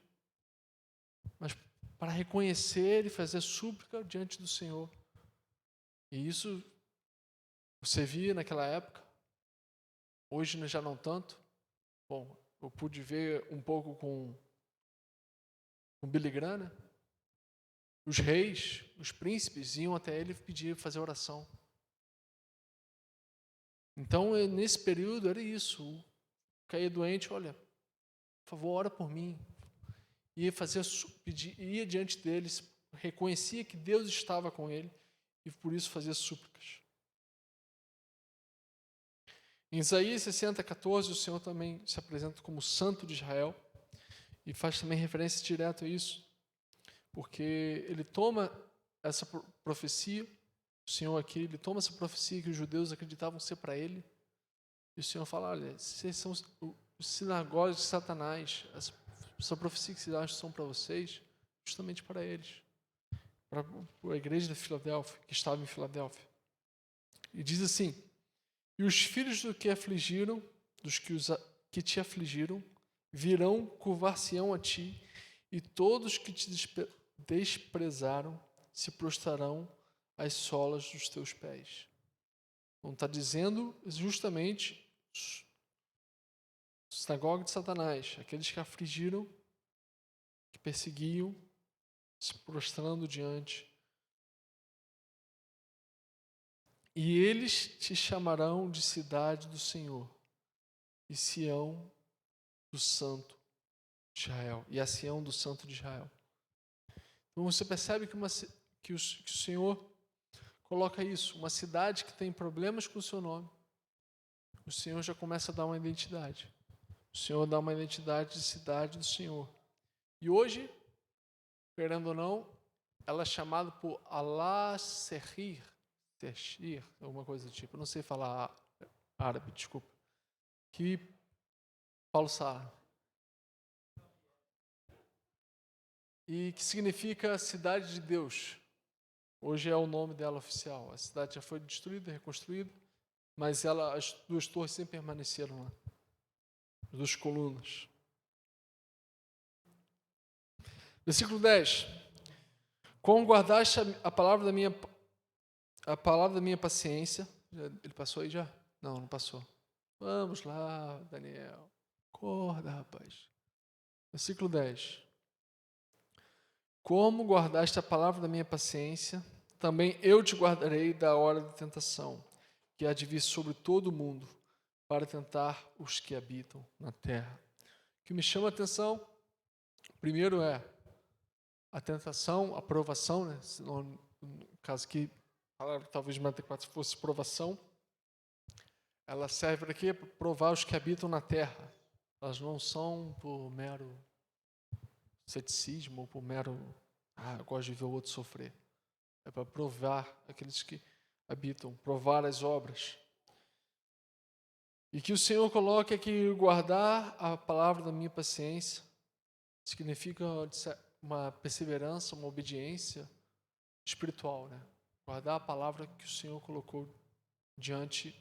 mas para reconhecer e fazer súplica diante do Senhor. E isso você via naquela época, hoje já não tanto. Bom, eu pude ver um pouco com Billy Graham, né? Os reis, os príncipes iam até ele pedir, fazer oração. Então, nesse período era isso. Caía doente, olha, por favor, ora por mim. Ia diante deles, reconhecia que Deus estava com ele e por isso fazia súplicas. Em Isaías 60:14, o Senhor também se apresenta como Santo de Israel e faz também referência direta a isso, porque ele toma essa profecia, o Senhor aqui, ele toma essa profecia que os judeus acreditavam ser para ele, e o Senhor fala: olha, vocês são os sinagogas de Satanás, essa profecia que vocês acham são para vocês, justamente para eles, para a igreja de Filadélfia, que estava em Filadélfia. E diz assim: e os filhos dos que te afligiram, virão, curvar-se-ão a ti, e todos que te desprezaram se prostrarão às solas dos teus pés. Então está dizendo justamente sinagoga de Satanás, aqueles que afligiram, que perseguiam, se prostrando diante. E eles te chamarão de cidade do Senhor, e Sião do Santo de Israel, e a Sião do Santo de Israel. Então você percebe que o Senhor coloca isso, uma cidade que tem problemas com o seu nome, o Senhor já começa a dar uma identidade. O Senhor dá uma identidade de cidade do Senhor. E hoje, querendo ou não, ela é chamada por Allah-Serrir, alguma coisa do tipo, eu não sei falar árabe, desculpa, que Paulo Sá, e que significa cidade de Deus. Hoje é o nome dela oficial. A cidade já foi destruída, reconstruída, mas as duas torres sempre permaneceram lá, as duas colunas. Versículo 10. Como guardaste a palavra da minha paciência. Ele passou aí já? Não passou. Vamos lá, Daniel. Acorda, rapaz. Versículo 10. Como guardaste a palavra da minha paciência, também eu te guardarei da hora da tentação, que há de vir sobre todo o mundo, para tentar os que habitam na terra. O que me chama a atenção, primeiro é a tentação, a provação, né? No caso aqui, talvez Mateus 4 fosse provação, ela serve para quê? Para provar os que habitam na terra. Elas não são por mero ceticismo ou por mero, eu gosto de ver o outro sofrer. É para provar aqueles que habitam, provar as obras. E que o Senhor coloque aqui, guardar a palavra da minha paciência, significa uma perseverança, uma obediência espiritual, né? Guardar a palavra que o Senhor colocou diante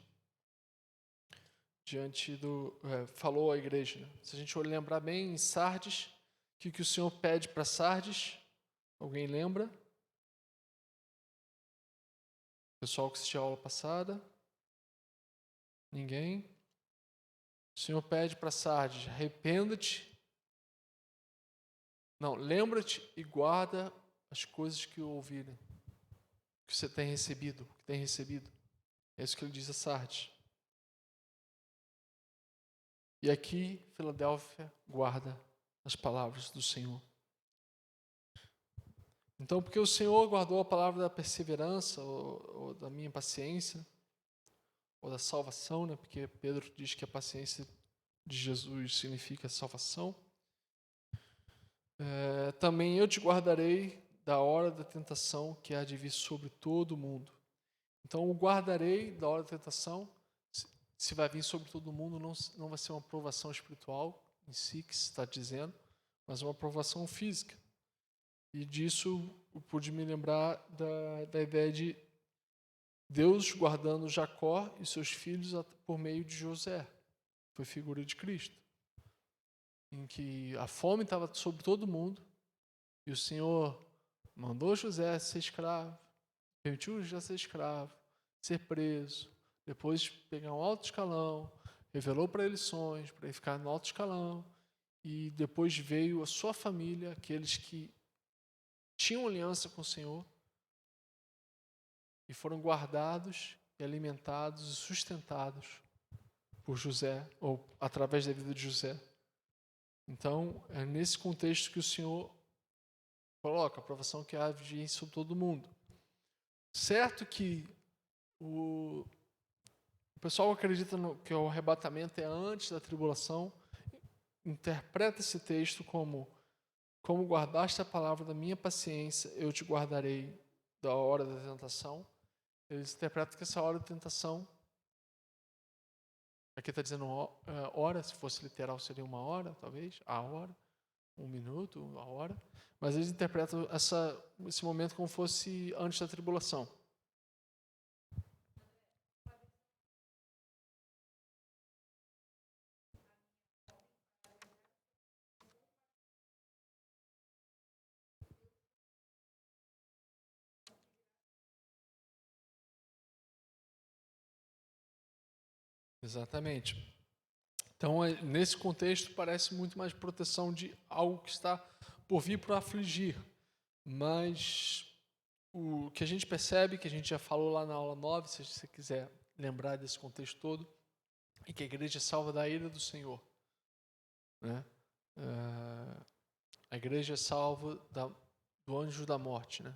falou à igreja. Né? Se a gente lembrar bem, em Sardes, o que o Senhor pede para Sardes? Alguém lembra? Pessoal que assistiu a aula passada? Ninguém? O Senhor pede para Sardes: arrependa-te. Não, lembra-te e guarda as coisas que ouvirem, que você tem recebido, que tem recebido. É isso que ele diz a Sardes. E aqui, Filadélfia guarda as palavras do Senhor. Então, porque o Senhor guardou a palavra da perseverança, ou da minha paciência, ou da salvação, né? Porque Pedro diz que a paciência de Jesus significa salvação. Também eu te guardarei da hora da tentação que há de vir sobre todo o mundo. Então, o guardarei da hora da tentação, se vai vir sobre todo mundo, não vai ser uma provação espiritual em si, que se está dizendo, mas uma provação física. E disso eu pude me lembrar da ideia de Deus guardando Jacó e seus filhos por meio de José. Foi figura de Cristo. Em que a fome estava sobre todo mundo e o Senhor mandou José ser escravo, permitiu José ser escravo, ser preso, depois pegar um alto escalão, revelou para ele sonhos, para ele ficar no alto escalão, e depois veio a sua família, aqueles que tinham aliança com o Senhor, e foram guardados e alimentados e sustentados por José, ou através da vida de José. Então, é nesse contexto que o Senhor coloca a provação que há de vir sobre todo mundo. Certo que o pessoal acredita que o arrebatamento é antes da tribulação, interpreta esse texto como guardaste a palavra da minha paciência, eu te guardarei da hora da tentação. Eles interpretam que essa hora da tentação, aqui está dizendo hora, se fosse literal seria uma hora, talvez, a hora, um minuto, a hora, mas eles interpretam esse momento como fosse antes da tribulação. Exatamente. Então, nesse contexto, parece muito mais proteção de algo que está por vir para afligir. Mas o que a gente percebe, que a gente já falou lá na aula 9, se você quiser lembrar desse contexto todo, é que a igreja é salva da ira do Senhor. Né? A igreja é salva do anjo da morte. Né?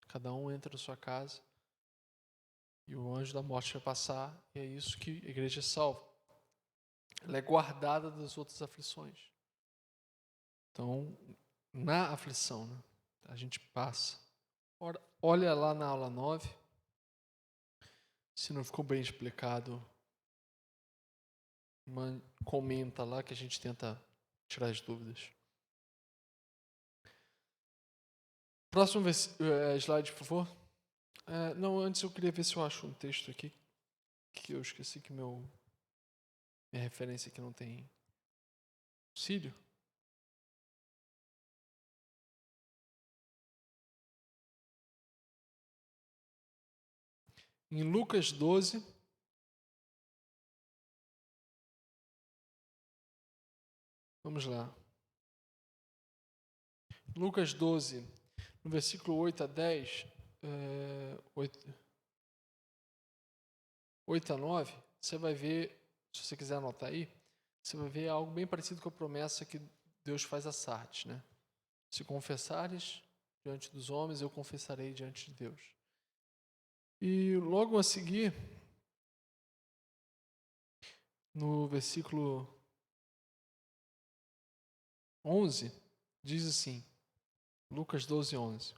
Cada um entra na sua casa e o anjo da morte vai passar, e é isso que a igreja é salva. Ela é guardada das outras aflições. Então, na aflição, né, a gente passa. Olha lá na aula 9. Se não ficou bem explicado, comenta lá que a gente tenta tirar as dúvidas. Próximo slide, por favor. Não, antes eu queria ver se eu acho um texto aqui, que eu esqueci que minha referência aqui não tem auxílio. Em Lucas 12, vamos lá. Lucas 12, no versículo 8 a 10, 8 a 9, você vai ver, se você quiser anotar aí, você vai ver algo bem parecido com a promessa que Deus faz a Sardes, né? Se confessares diante dos homens, eu confessarei diante de Deus. E logo a seguir, no versículo 11, diz assim, Lucas 12, 11.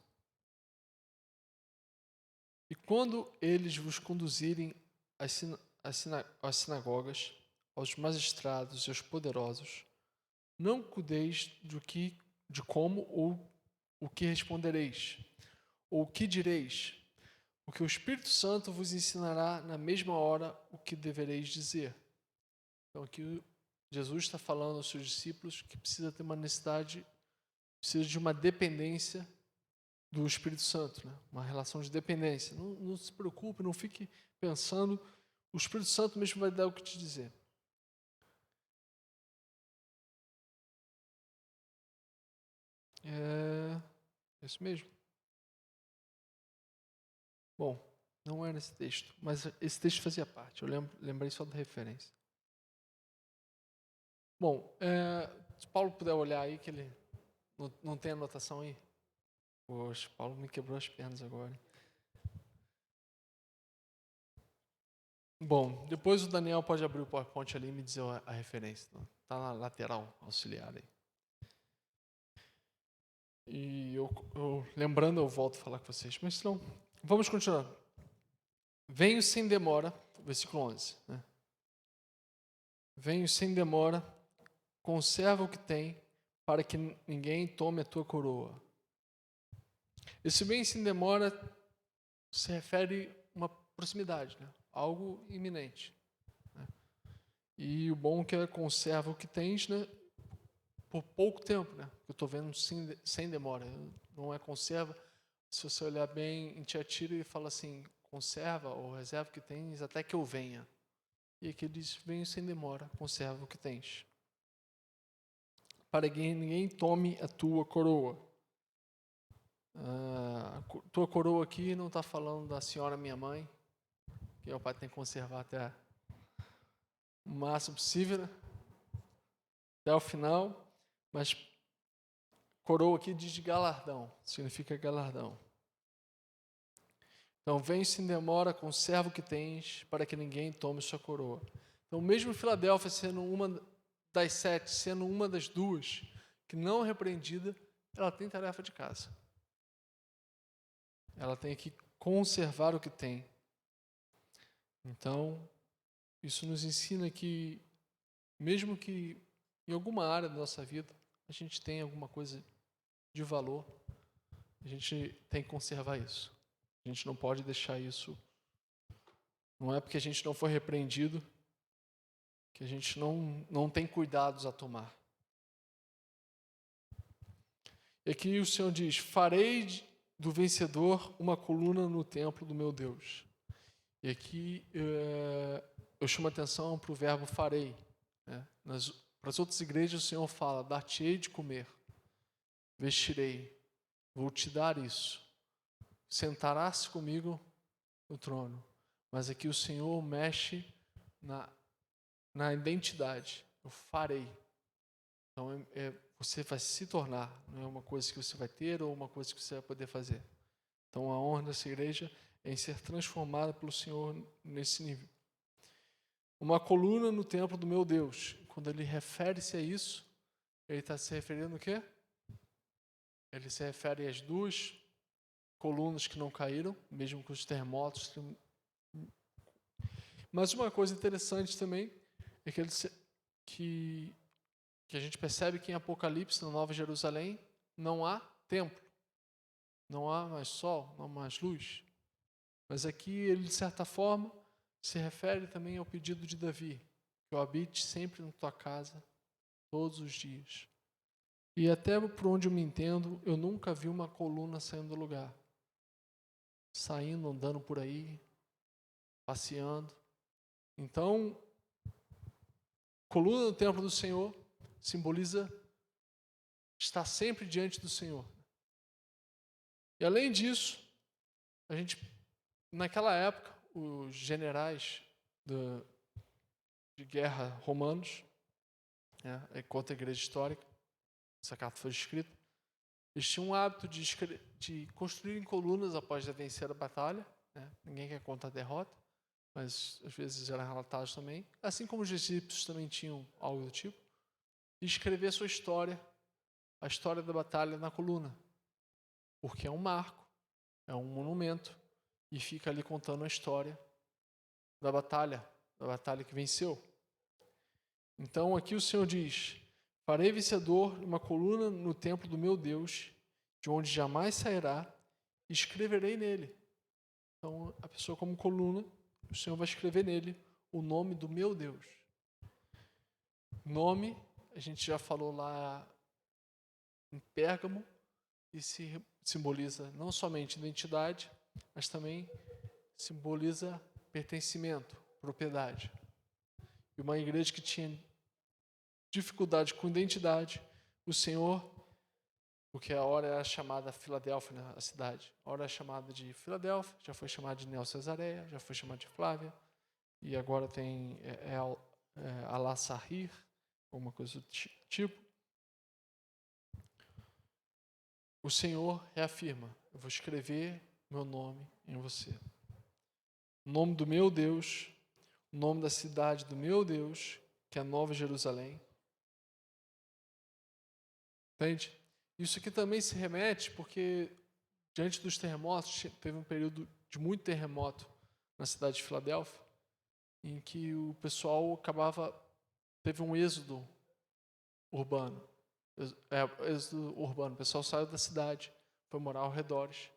E quando eles vos conduzirem às sinagogas, aos magistrados e aos poderosos, não cuideis de como ou o que respondereis, ou o que direis, porque o Espírito Santo vos ensinará na mesma hora o que devereis dizer. Então aqui Jesus está falando aos seus discípulos que precisa ter uma necessidade, precisa de uma dependência do Espírito Santo, né? Uma relação de dependência. Não se preocupe, não fique pensando, o Espírito Santo mesmo vai dar o que te dizer. É isso mesmo. Bom, não era esse texto, mas esse texto fazia parte. Eu lembrei só da referência. Bom, se Paulo puder olhar aí, que ele não tem anotação aí. Poxa, Paulo me quebrou as pernas agora. Bom, depois o Daniel pode abrir o PowerPoint ali e me dizer a referência. Está na lateral auxiliar aí. E lembrando, eu volto a falar com vocês. Mas não, vamos continuar. Venho sem demora, versículo 11. Né? Venho sem demora, conserva o que tem, para que ninguém tome a tua coroa. Esse bem sem demora se refere a uma proximidade, né? Algo iminente. Né? E o bom é que conserva o que tens, né? Por pouco tempo, né? Eu estou vendo sem demora. Não é conserva. Se você olhar bem em Tiatira, ele fala assim, conserva ou reserva o que tens até que eu venha. E aqui ele diz, venho sem demora, conserva o que tens. Para que ninguém tome a tua coroa. Tua coroa aqui não está falando da senhora minha mãe, que o pai tem que conservar até o máximo possível, né? Até o final, mas coroa aqui diz de galardão, significa galardão. Então, vem sem demora, conserva o que tens, para que ninguém tome sua coroa. Então, mesmo Filadélfia sendo uma das 7, sendo uma das 2, que não é repreendida, ela tem tarefa de casa. Ela tem que conservar o que tem. Então, isso nos ensina que, mesmo que em alguma área da nossa vida, a gente tem alguma coisa de valor, a gente tem que conservar isso. A gente não pode deixar isso. Não é porque a gente não foi repreendido que a gente não tem cuidados a tomar. E aqui o Senhor diz, farei do vencedor uma coluna no templo do meu Deus. E aqui eu chamo a atenção para o verbo farei. Né? Para as outras igrejas o Senhor fala, dar-te-ei de comer, vestirei, vou te dar isso, sentarás comigo no trono. Mas aqui o Senhor mexe na identidade, eu farei. Então você vai se tornar, não é uma coisa que você vai ter ou uma coisa que você vai poder fazer. Então a honra dessa igreja é em ser transformada pelo Senhor nesse nível. Uma coluna no templo do meu Deus. Quando ele refere-se a isso, ele está se referindo o quê? Ele se refere às 2 colunas que não caíram, mesmo com os terremotos. Mas uma coisa interessante também é que a gente percebe que em Apocalipse, na Nova Jerusalém, não há templo. Não há mais sol, não há mais luz. Mas aqui ele, de certa forma, se refere também ao pedido de Davi, que eu habite sempre na tua casa, todos os dias. E até por onde eu me entendo, eu nunca vi uma coluna saindo do lugar. Saindo, andando por aí, passeando. Então, coluna no templo do Senhor simboliza estar sempre diante do Senhor. E além disso, naquela época, os generais de guerra romanos, contra a igreja histórica, essa carta foi escrita, eles tinham o hábito de construir colunas após vencer a batalha. Né? Ninguém quer contar a derrota, mas às vezes eram relatados também, assim como os egípcios também tinham algo do tipo, e escrever sua história, a história da batalha na coluna, porque é um marco, é um monumento, e fica ali contando a história da batalha que venceu. Então aqui o Senhor diz, farei vencedor uma coluna no templo do meu Deus, de onde jamais sairá, e escreverei nele. Então a pessoa como coluna, o Senhor vai escrever nele o nome do meu Deus. Nome, a gente já falou lá em Pérgamo, e se simboliza não somente identidade, mas também simboliza pertencimento, propriedade. E uma igreja que tinha dificuldade com identidade, o Senhor, porque a hora era chamada Filadélfia, né, a cidade, a hora é chamada de Filadélfia, já foi chamada de Neo Cesareia, já foi chamada de Flávia, e agora tem Alassahir, alguma coisa do tipo. o Senhor reafirma: eu vou escrever meu nome em você. O nome do meu Deus, o nome da cidade do meu Deus, que é a Nova Jerusalém. Entende? Isso aqui também se remete porque, diante dos terremotos, teve um período de muito terremoto na cidade de Filadélfia, em que o pessoal teve um êxodo urbano. Êxodo urbano. O pessoal saiu da cidade, foi morar ao redores.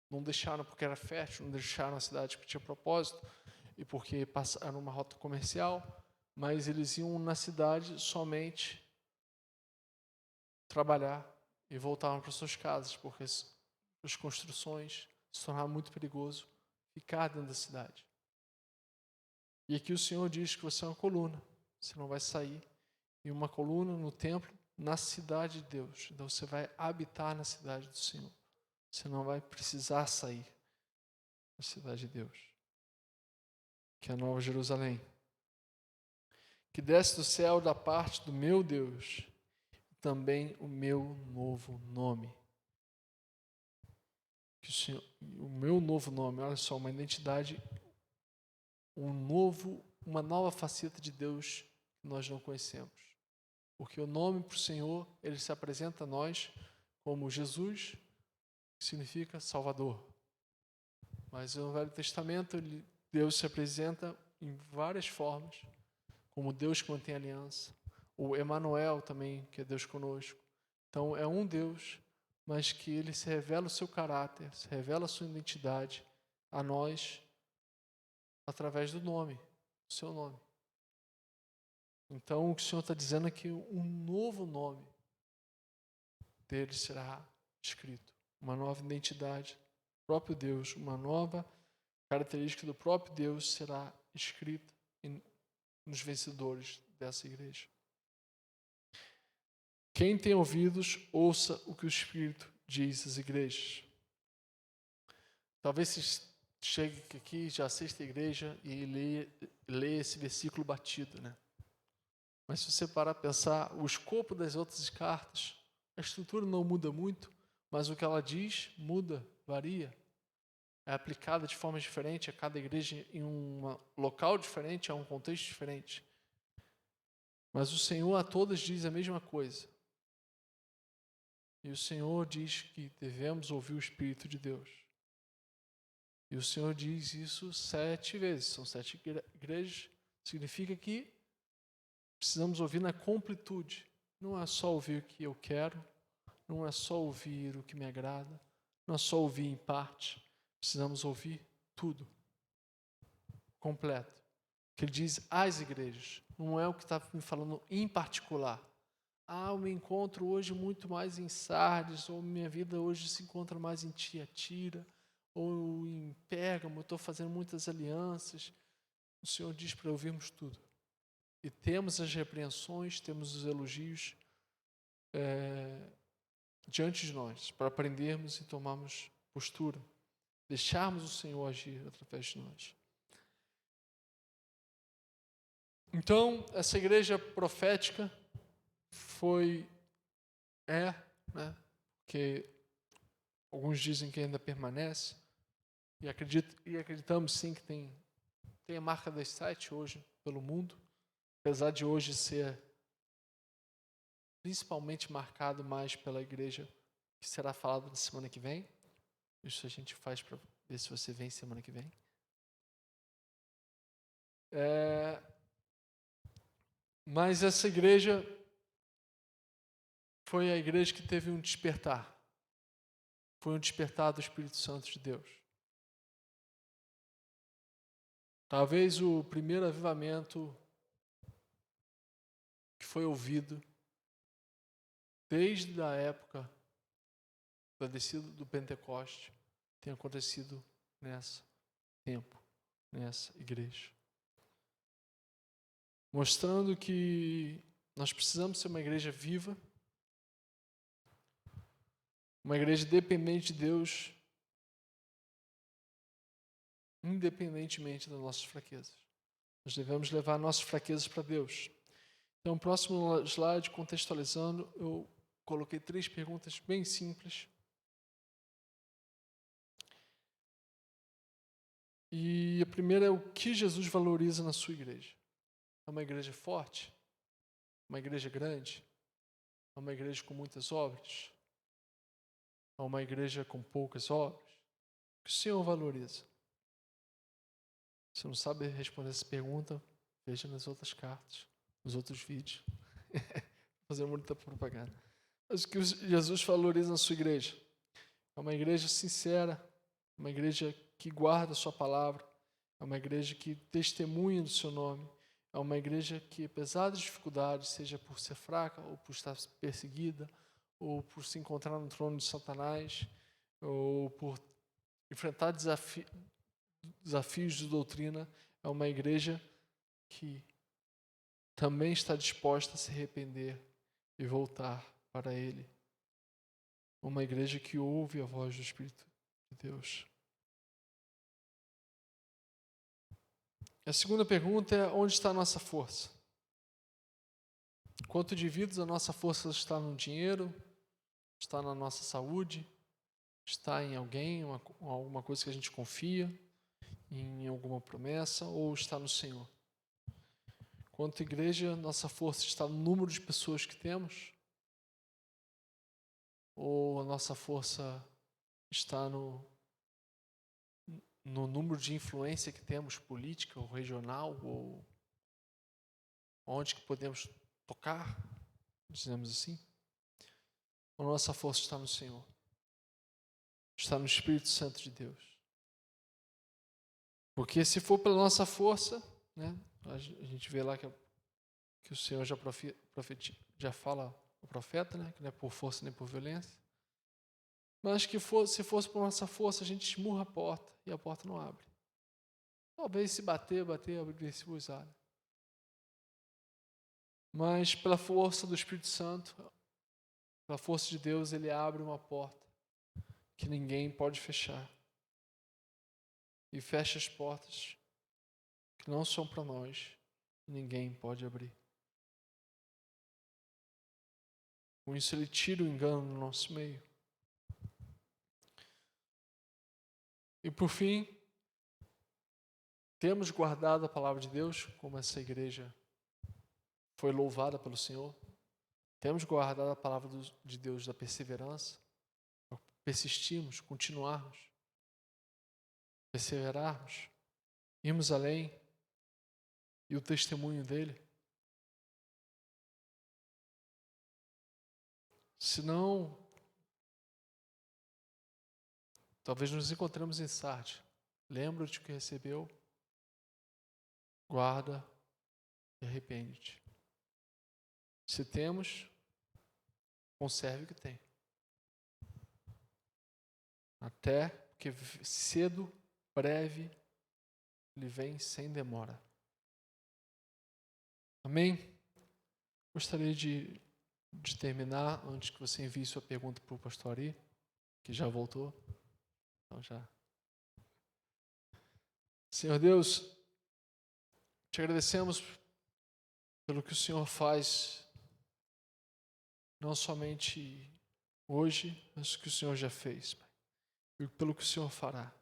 Não deixaram porque era fértil, não deixaram a cidade porque tinha propósito e porque passaram uma rota comercial, mas eles iam na cidade somente trabalhar e voltavam para suas casas, porque as construções se tornavam muito perigoso ficar dentro da cidade. E aqui o Senhor diz que você é uma coluna, você não vai sair. E uma coluna no templo, na cidade de Deus. Então você vai habitar na cidade do Senhor. Você não vai precisar sair da cidade de Deus, que é a Nova Jerusalém, que desce do céu da parte do meu Deus, também o meu novo nome. Que o meu novo nome, olha só, uma identidade, uma nova faceta de Deus que nós não conhecemos. Porque o nome para o Senhor, ele se apresenta a nós como Jesus, que significa Salvador. Mas no Velho Testamento, Deus se apresenta em várias formas, como Deus que mantém aliança. O Emanuel também, que é Deus conosco. Então, é um Deus, mas que ele se revela o seu caráter, se revela a sua identidade a nós através do nome, do seu nome. Então, o que o Senhor está dizendo é que um novo nome dele será escrito. Uma nova identidade do próprio Deus, uma nova característica do próprio Deus será escrita nos vencedores dessa igreja. Quem tem ouvidos, ouça o que o Espírito diz às igrejas. Talvez você chegue aqui, já assista a igreja e lê esse versículo batido, né? Mas se você parar a pensar, o escopo das outras cartas, a estrutura não muda muito, mas o que ela diz muda, varia. É aplicada de forma diferente a cada igreja em um local diferente, a um contexto diferente. Mas o Senhor a todas diz a mesma coisa. E o Senhor diz que devemos ouvir o Espírito de Deus. E o Senhor diz isso 7 vezes. São 7 igrejas. Significa que precisamos ouvir na completude. Não é só ouvir o que eu quero. Não é só ouvir o que me agrada. Não é só ouvir em parte. Precisamos ouvir tudo. Completo. Que ele diz às igrejas. Não é o que está me falando em particular. Eu me encontro hoje muito mais em Sardes, ou minha vida hoje se encontra mais em Tiatira, ou em Pérgamo, eu estou fazendo muitas alianças. O Senhor diz para ouvirmos tudo. E temos as repreensões, temos os elogios diante de nós, para aprendermos e tomarmos postura, deixarmos o Senhor agir através de nós. Então, essa igreja profética né? Porque alguns dizem que ainda permanece, e acreditamos sim que tem a marca das 7 hoje pelo mundo, apesar de hoje ser principalmente marcado mais pela igreja que será falada na semana que vem. Isso a gente faz para ver se você vem semana que vem. Mas essa igreja foi a igreja que teve um despertar. Foi um despertar do Espírito Santo de Deus. Talvez o primeiro avivamento que foi ouvido desde a época da descida do Pentecoste tenha acontecido nesse tempo, nessa igreja. Mostrando que nós precisamos ser uma igreja viva, uma igreja dependente de Deus, independentemente das nossas fraquezas. Nós devemos levar nossas fraquezas para Deus. Então, próximo slide, contextualizando, eu coloquei 3 perguntas bem simples E a primeira é o que Jesus valoriza na sua igreja. É uma igreja forte? Uma igreja grande? É uma igreja com muitas obras? É uma igreja com poucas obras? O que o Senhor valoriza? Se não sabe responder essa pergunta, veja nas outras cartas, nos outros vídeos. Fazer muita propaganda. Mas o que Jesus valoriza na sua igreja? É uma igreja sincera, uma igreja que guarda a sua palavra, é uma igreja que testemunha do seu nome, é uma igreja que, apesar das dificuldades, seja por ser fraca, ou por estar perseguida, ou por se encontrar no trono de Satanás, ou por enfrentar desafios de doutrina, é uma igreja que também está disposta a se arrepender e voltar para Ele. Uma igreja que ouve a voz do Espírito de Deus. A segunda pergunta é: onde está a nossa força? Quanto indivíduos, a nossa força está no dinheiro, está na nossa saúde, está em alguém, alguma coisa que a gente confia, em alguma promessa, ou está no Senhor? Quanto igreja, nossa força está no número de pessoas que temos, ou a nossa força está no número de influência que temos, política ou regional, ou onde que podemos tocar, dizemos assim? A nossa força está no Senhor, está no Espírito Santo de Deus. Porque se for pela nossa força, né, a gente vê lá que o Senhor já fala o profeta, né, que não é por força nem por violência. Mas que se fosse por nossa força, a gente esmurra a porta e a porta não abre. Talvez se bater, abrir-se vos olhos. Mas pela força do Espírito Santo, pela força de Deus, Ele abre uma porta que ninguém pode fechar. E fecha as portas que não são para nós, ninguém pode abrir. Com isso, Ele tira o engano do nosso meio. E por fim, temos guardado a palavra de Deus, como essa igreja foi louvada pelo Senhor. Temos guardado a palavra de Deus da perseverança, persistirmos, continuarmos, perseverarmos, irmos além e o testemunho dele. Senão, talvez nos encontremos em Sardes. Lembra-te o que recebeu, guarda e arrepende-te. Se temos, conserve o que tem. Até porque cedo, breve, ele vem sem demora. Amém? Gostaria de terminar, antes que você envie sua pergunta para o pastor Ari, que já voltou. Então já. Senhor Deus, te agradecemos pelo que o Senhor faz, não somente hoje, mas o que o Senhor já fez, Pai, e pelo que o Senhor fará.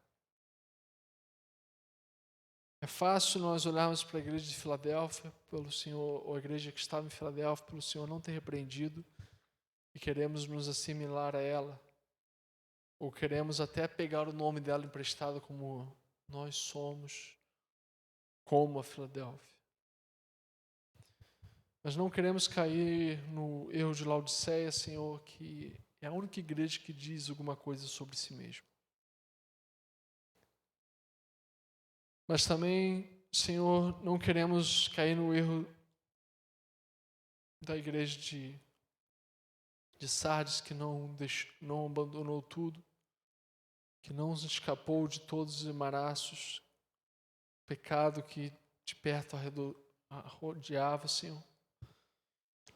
É fácil nós olharmos para a igreja de Filadélfia, pelo Senhor, ou a igreja que estava em Filadélfia, pelo Senhor não ter repreendido, e queremos nos assimilar a ela, ou queremos até pegar o nome dela emprestado como nós somos, como a Filadélfia. Mas não queremos cair no erro de Laodiceia, Senhor, que é a única igreja que diz alguma coisa sobre si mesmo. Mas também, Senhor, não queremos cair no erro da igreja de Sardes, que não abandonou tudo, que não se escapou de todos os embaraços, pecado que de perto rodeava, Senhor.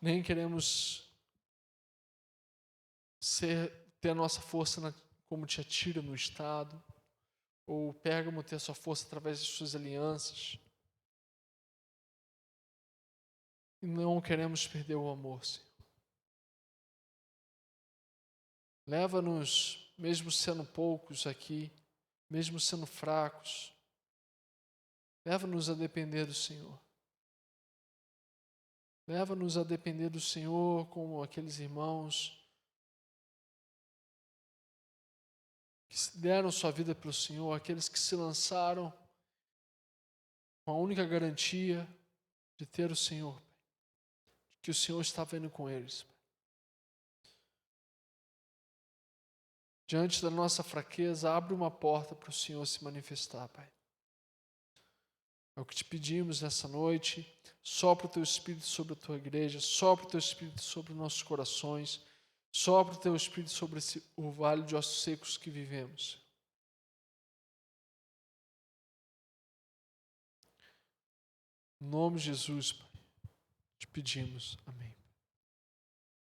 Nem queremos ter a nossa força como Tiatira no Estado, ou Pérgamo ter a sua força através de suas alianças. E não queremos perder o amor, Senhor. Leva-nos, mesmo sendo poucos aqui, mesmo sendo fracos, Leva-nos a depender do Senhor. Leva-nos a depender do Senhor como aqueles irmãos que deram sua vida pelo Senhor, aqueles que se lançaram com a única garantia de ter o Senhor, que o Senhor estava indo com eles. Diante da nossa fraqueza, abre uma porta para o Senhor se manifestar, Pai. É o que te pedimos nessa noite. Sopra o teu Espírito sobre a tua igreja, sopra o teu Espírito sobre os nossos corações, sopra o teu Espírito sobre o vale de ossos secos que vivemos. Em nome de Jesus, Pai, te pedimos. Amém.